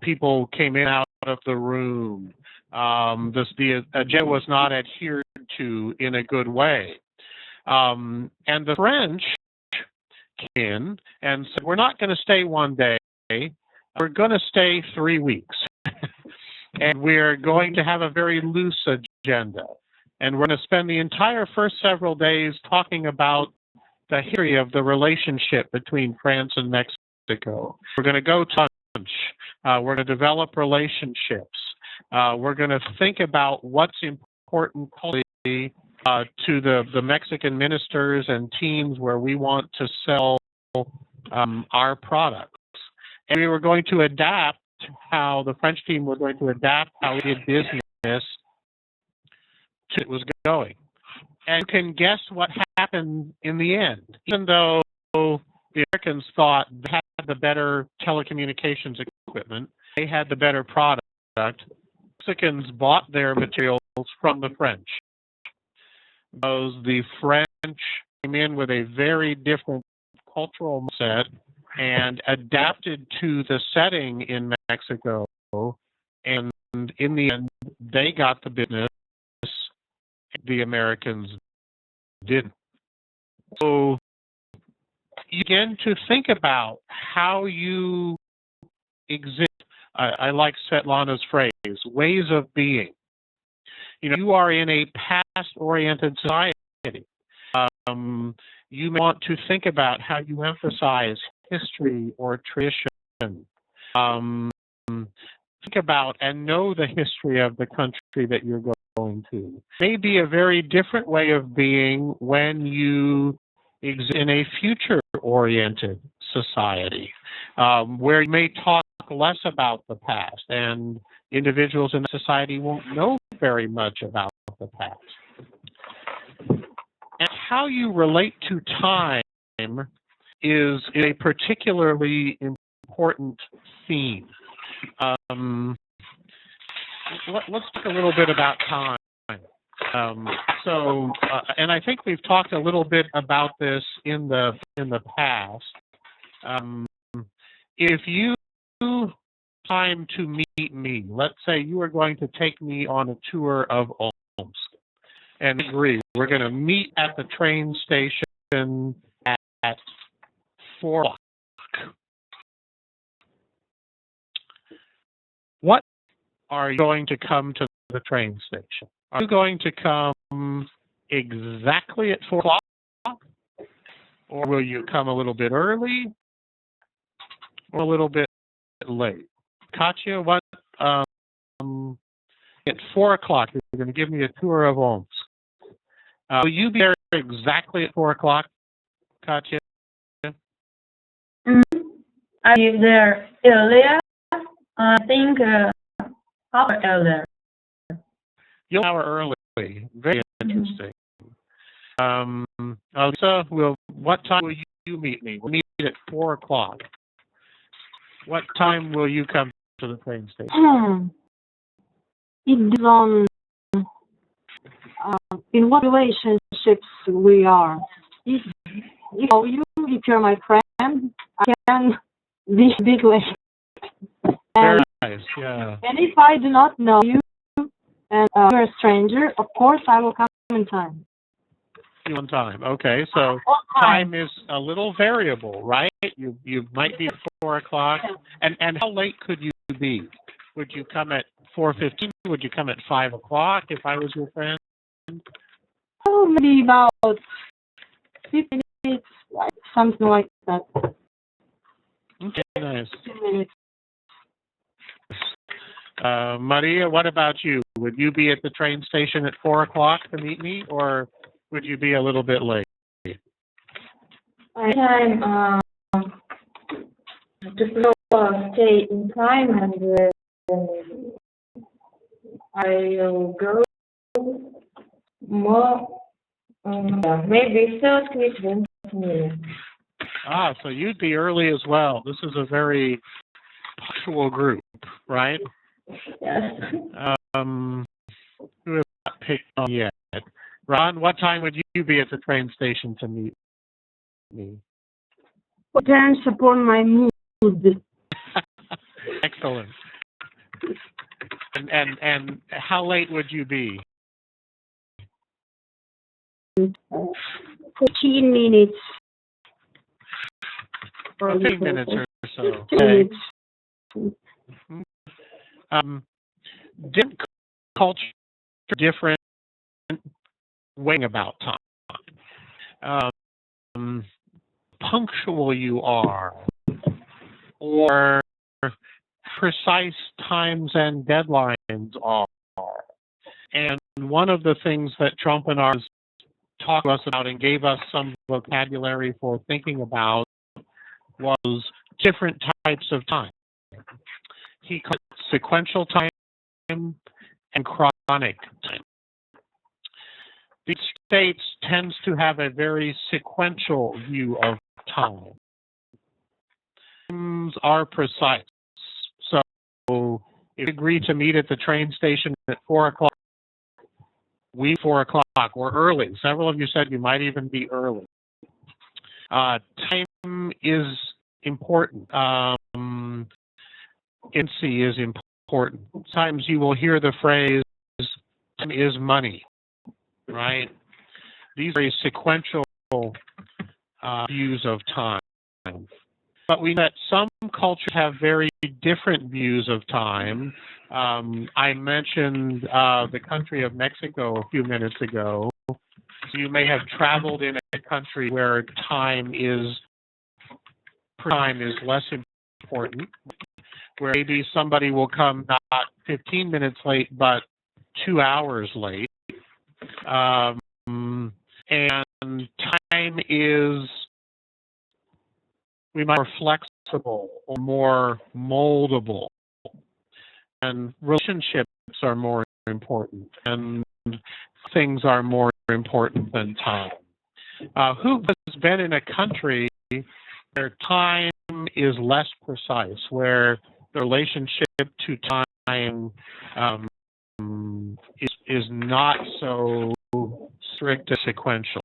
Speaker 1: People came in out of the room. The agenda was not adhered to in a good way. And the French came in and said, we're not going to stay one day. We're going to stay 3 weeks. And we're going to have a very loose agenda. And we're going to spend the entire first several days talking about the history of the relationship between France and Mexico. We're going to go to lunch. We're going to develop relationships. We're going to think about what's important culturally to the Mexican ministers and teams where we want to sell our products. And we were going to adapt how the French team was going to adapt how we did business to it was going. And you can guess what happened in the end. Even though the Americans thought they had the better telecommunications equipment, they had the better product, Mexicans bought their materials from the French. Because the French came in with a very different cultural mindset and adapted to the setting in Mexico, and in the end, they got the business, the Americans didn't. So you begin to think about how you exist. I like Svetlana's phrase, ways of being. You are in a past-oriented society. You may want to think about how you emphasize history or tradition. Think about and know the history of the country that you're going going to. Maybe a very different way of being when you exist in a future-oriented society, where you may talk less about the past, and individuals in society won't know very much about the past. And how you relate to time is a particularly important theme. Let's talk a little bit about time. And I think we've talked a little bit about this in the past. If you time to meet me, let's say you are going to take me on a tour of Omsk, and agree we're going to meet at the train station at 4 o'clock. What are you going to come to the train station? Are you going to come exactly at 4 o'clock? Or will you come a little bit early or a little bit late? Katya, what, at 4 o'clock, you're going to give me a tour of Omsk. Will you be there exactly at 4 o'clock, Katya?
Speaker 5: I'll be there earlier. I think hour earlier.
Speaker 1: You'll be an hour early. Very interesting. Lisa, what time will you meet me? We'll meet at 4 o'clock. What time will you come to the train station?
Speaker 3: It depends on in what relationships we are. If you're my friend, I can be a bit late.
Speaker 1: Very nice, yeah.
Speaker 3: And if I do not know you and you're a stranger, of course I will come in time.
Speaker 1: On time. Okay, so time is a little variable, right? You might be at 4 o'clock. And how late could you be? Would you come at 4:15? Would you come at 5 o'clock if I was your friend?
Speaker 3: Oh, maybe about 15 minutes, like something like that.
Speaker 1: Okay, nice.
Speaker 3: 15 minutes.
Speaker 1: Maria, what about you? Would you be at the train station at 4 o'clock to meet me, or would you be a little bit late?
Speaker 5: I'm just stay in time, and I'll go more, maybe 30 minutes.
Speaker 1: Ah, so you'd be early as well. This is a very punctual group, right?
Speaker 5: Yes.
Speaker 1: Who has not picked on yet? Ron, what time would you be at the train station to meet me?
Speaker 3: Depends upon my mood.
Speaker 1: Excellent. And how late would you be?
Speaker 3: 15 minutes.
Speaker 1: 15 minutes or so.
Speaker 3: 15 minutes.
Speaker 1: Different culture, different way about time. Punctual you are, or precise times and deadlines are. And one of the things that Trump and ours talked to us about and gave us some vocabulary for thinking about was different types of time. He called it sequential time and chronic time. The States tends to have a very sequential view of time. Times are precise. So if you agree to meet at the train station at 4 o'clock, 4 o'clock, or early. Several of you said you might even be early. Time is important. Urgency is important. Sometimes you will hear the phrase, time is money, right? These are very sequential views of time. But we know that some cultures have very different views of time. I mentioned the country of Mexico a few minutes ago. So you may have traveled in a country where time is less important, where maybe somebody will come not 15 minutes late, but 2 hours late. And time is, we might be more flexible or more moldable. And relationships are more important, and things are more important than time. Who has been in a country where time is less precise, where the relationship to time is not so strict and sequential?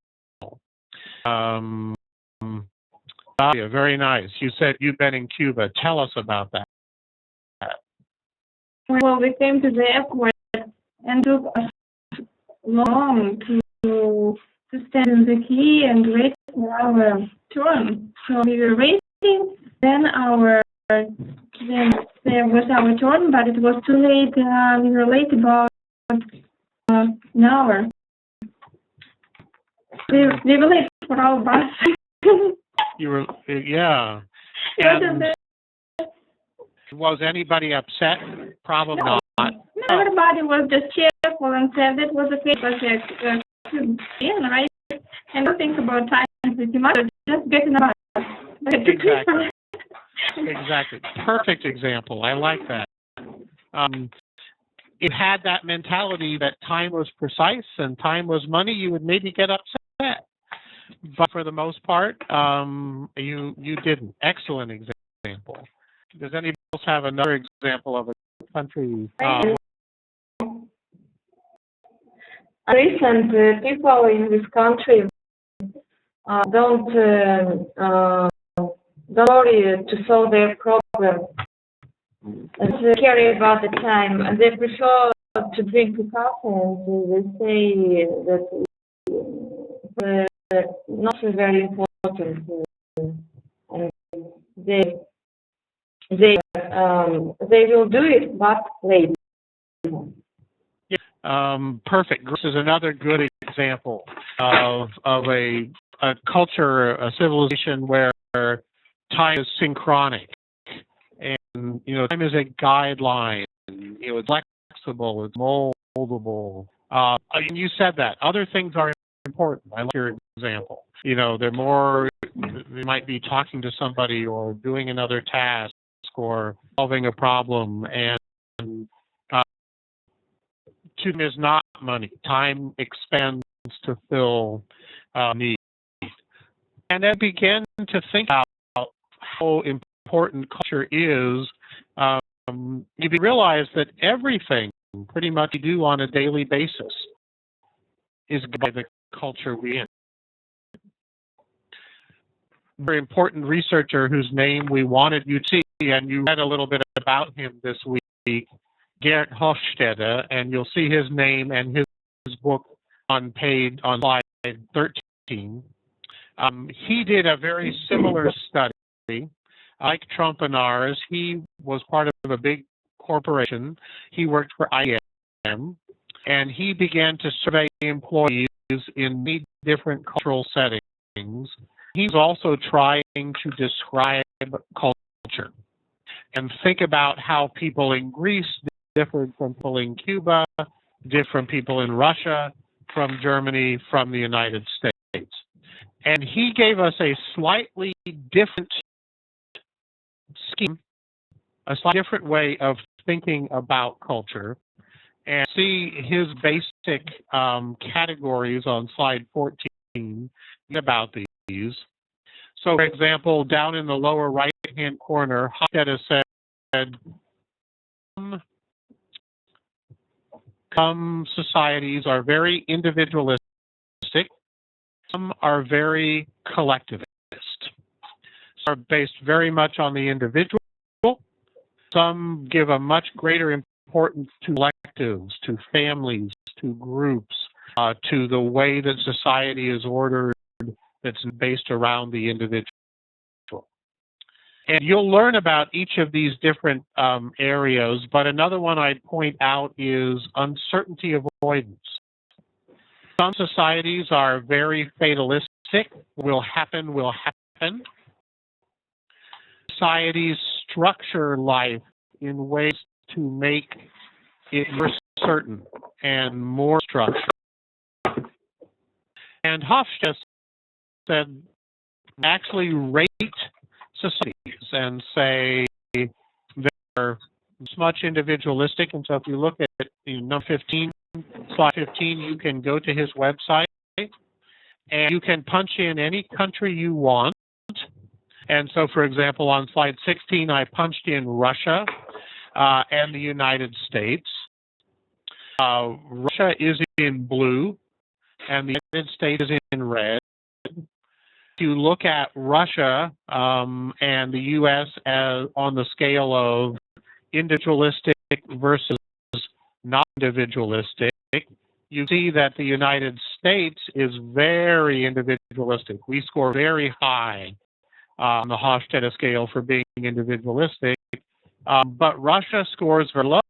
Speaker 1: Nadia, very nice. You said you've been in Cuba. Tell us about that.
Speaker 7: Well, we came to the airport and took us long to stand in the queue and wait for our turn. So we were waiting. Then there was our turn, but it was too late. We were late about an hour. We were late for our bus.
Speaker 1: You were, yeah. And was anybody upset? Probably
Speaker 7: No.
Speaker 1: not.
Speaker 7: No, everybody was just cheerful and said it was okay because right? And don't think about time pretty much. Just get in the bus.
Speaker 1: Exactly. Exactly. Perfect example. I like that. If you had that mentality that time was precise and time was money, you would maybe get upset. But for the most part, you didn't. Excellent example. Does anybody else have another example of a country?
Speaker 5: Recent people in this country don't worry to solve their problem. They care about the time, and they prefer to drink coffee. And they say that not very important, and they will do it, but late.
Speaker 1: Perfect. This is another good example of a culture, a civilization where time is synchronic, and time is a guideline. It's flexible, it's moldable. And you said that other things are important. I like your example. They're more. They might be talking to somebody or doing another task or solving a problem, and time is not money. Time expands to fill needs. And then begin to think about how important culture is. You realize that everything pretty much you do on a daily basis is by the culture we're in. Very important researcher whose name we wanted you to see, and you read a little bit about him this week, Gerd Hofstede, and you'll see his name and his book on slide 13. He did a very similar study. Like Trump and ours, he was part of a big corporation. He worked for IBM, and he began to survey employees in many different cultural settings. He was also trying to describe culture and think about how people in Greece different from people in Cuba, different people in Russia, from Germany, from the United States. And he gave us a slightly different scheme, a slightly different way of thinking about culture, and see his basic categories on slide 14 about these. So, for example, down in the lower right-hand corner, Hofstede said, some societies are very individualistic, some are very collectivist. Some are based very much on the individual, some give a much greater importance to collectives, to families, to groups, to the way that society is ordered that's based around the individual. And you'll learn about each of these different areas, but another one I'd point out is uncertainty avoidance. Some societies are very fatalistic, will happen. Societies structure life in ways to make it more certain and more structure. And Hofstede said, actually rate societies and say they're much individualistic. And so if you look at number 15, slide 15, you can go to his website and you can punch in any country you want. And so, for example, on slide 16, I punched in Russia and the United States. Russia is in blue and the United States is in red. If you look at Russia and the U.S. as on the scale of individualistic versus not individualistic, you see that the United States is very individualistic. We score very high on the Hofstede scale for being individualistic, but Russia scores very low.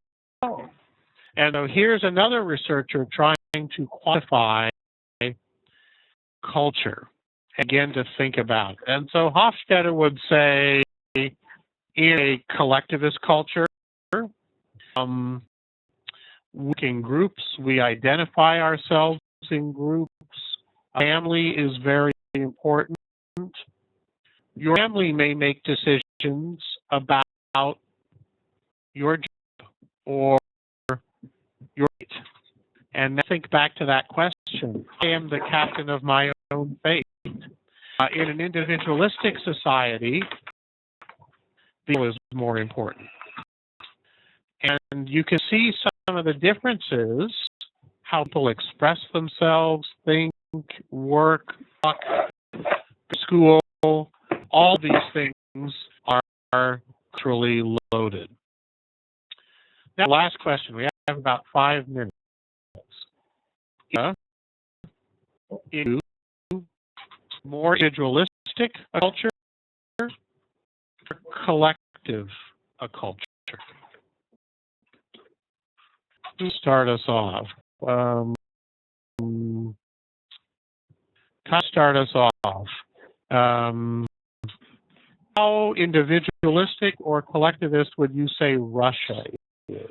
Speaker 1: And so here's another researcher trying to quantify culture, again, to think about. And so Hofstede would say, in a collectivist culture, working groups, we identify ourselves in groups. Family is very important. Your family may make decisions about your job or your fate. And think back to that question. I am the captain of my own fate. In an individualistic society, the ego is more important. And you can see some of the differences, how people express themselves, think, work, talk, school, all these things are culturally loaded. Now, last question. We have about 5 minutes. Is more individualistic a culture or collective a culture? To start us off, how individualistic or collectivist would you say Russia is?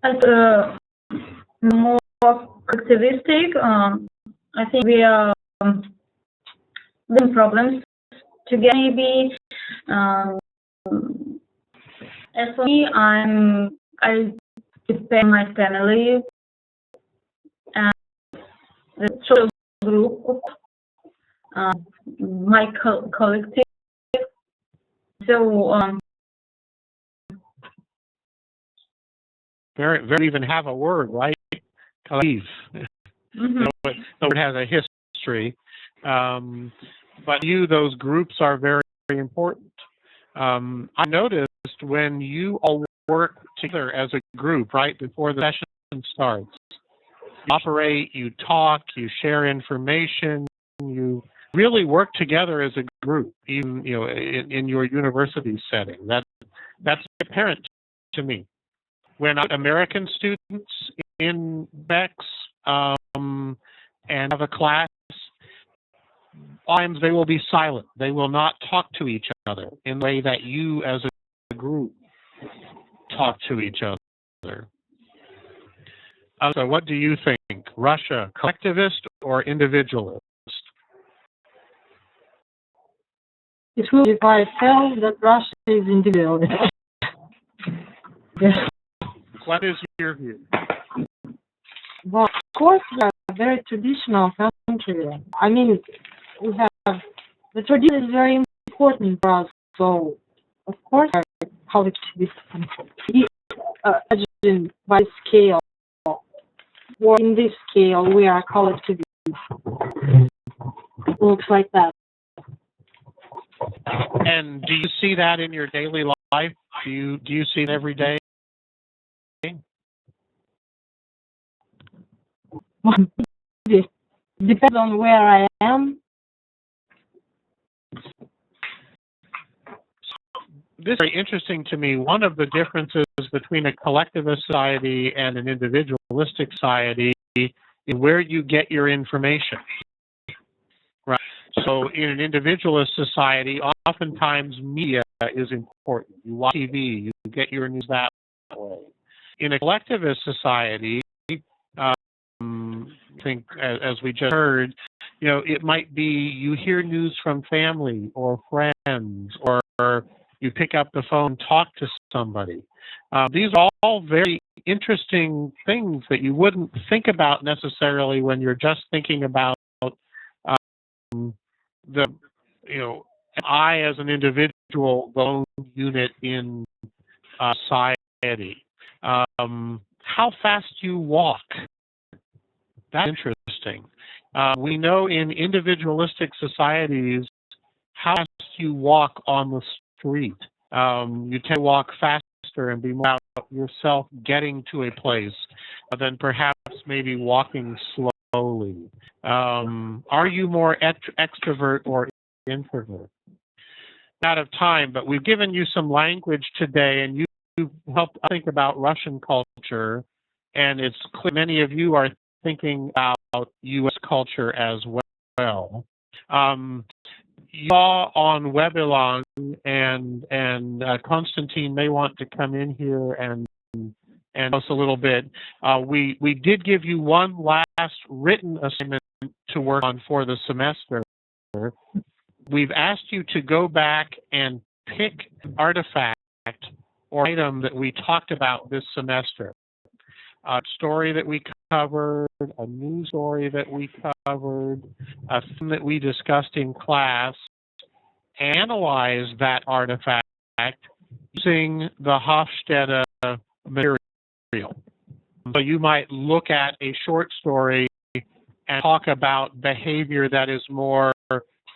Speaker 5: As more collectivistic, I think we are having problems together. Maybe as for me, I depend my family and the social group, my collective. So
Speaker 1: Very even have a word, right? Collective.
Speaker 5: mm-hmm.
Speaker 1: So it has a history. But those groups are very, very important. I noticed when you all work together as a group, right, before the session starts, you operate, you talk, you share information, you really work together as a group, even in your university setting. That's apparent to me. When American students in BEX and have a class, times they will be silent. They will not talk to each other in the way that you as a group talk to each other. So what do you think? Russia, collectivist or individualist?
Speaker 8: It will be if I tell that Russia is individualist. Yes.
Speaker 1: What is your view?
Speaker 8: Well, of course, we are a very traditional country. I mean, we have the tradition is very important for us. So, of course, we are a collectivist country. Imagine by scale, or in this scale, we are collectivist. It looks like that.
Speaker 1: And do you see that in your daily life? Do you see it every day?
Speaker 8: Depends on where I am.
Speaker 1: This is very interesting to me. One of the differences between a collectivist society and an individualistic society is where you get your information. Right. So in an individualist society, oftentimes media is important. You watch TV, you get your news that way. In a collectivist society, I think, as we just heard, it might be you hear news from family or friends, or you pick up the phone and talk to somebody. These are all very interesting things that you wouldn't think about necessarily when you're just thinking about the, I as an individual, the lone unit in society. How fast you walk. That's interesting. We know in individualistic societies, how fast you walk on the street. You tend to walk faster and be more about yourself getting to a place than perhaps maybe walking slowly. Are you more extrovert or introvert? Out of time, but we've given you some language today, and you've helped think about Russian culture, and it's clear many of you are thinking about U.S. culture as well. You saw on Webelong, and Konstantin may want to come in here and tell us a little bit. We did give you one last written assignment to work on for the semester. We've asked you to go back and pick an artifact or item that we talked about this semester. A story that we covered, a news story that we covered, a thing that we discussed in class. Analyze that artifact using the Hofstede material. So you might look at a short story and talk about behavior that is more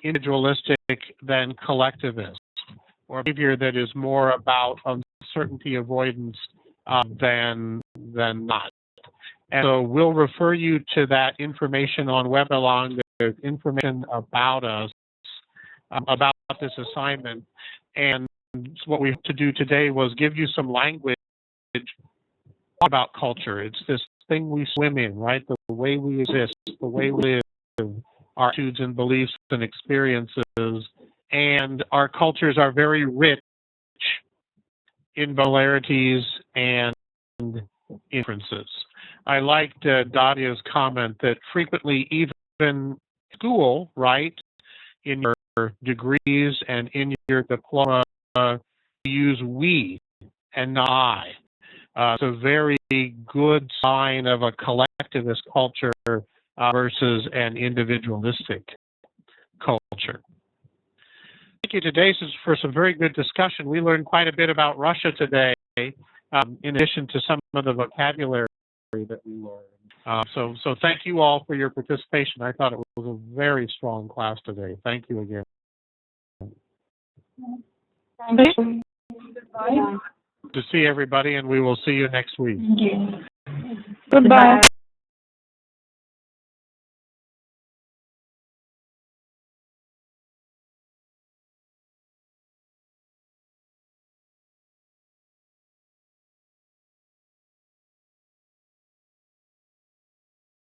Speaker 1: individualistic than collectivist, or behavior that is more about uncertainty avoidance than not. And so we'll refer you to that information on Webelong. There's information about us, about this assignment. And what we have to do today was give you some language about culture. It's this thing we swim in, right? The way we exist, the way we live, our attitudes and beliefs and experiences. And our cultures are very rich in polarities and inferences. I liked Dadia's comment that frequently even school, right, in your degrees and in your diploma, you use we and not I. It's a very good sign of a collectivist culture versus an individualistic culture. Thank you today for some very good discussion. We learned quite a bit about Russia today, in addition to some of the vocabulary that we learned. So thank you all for your participation. I thought it was a very strong class today. Thank you again.
Speaker 7: Thank you. Goodbye.
Speaker 1: To see everybody, and we will see you next week.
Speaker 7: Thank you.
Speaker 6: Goodbye.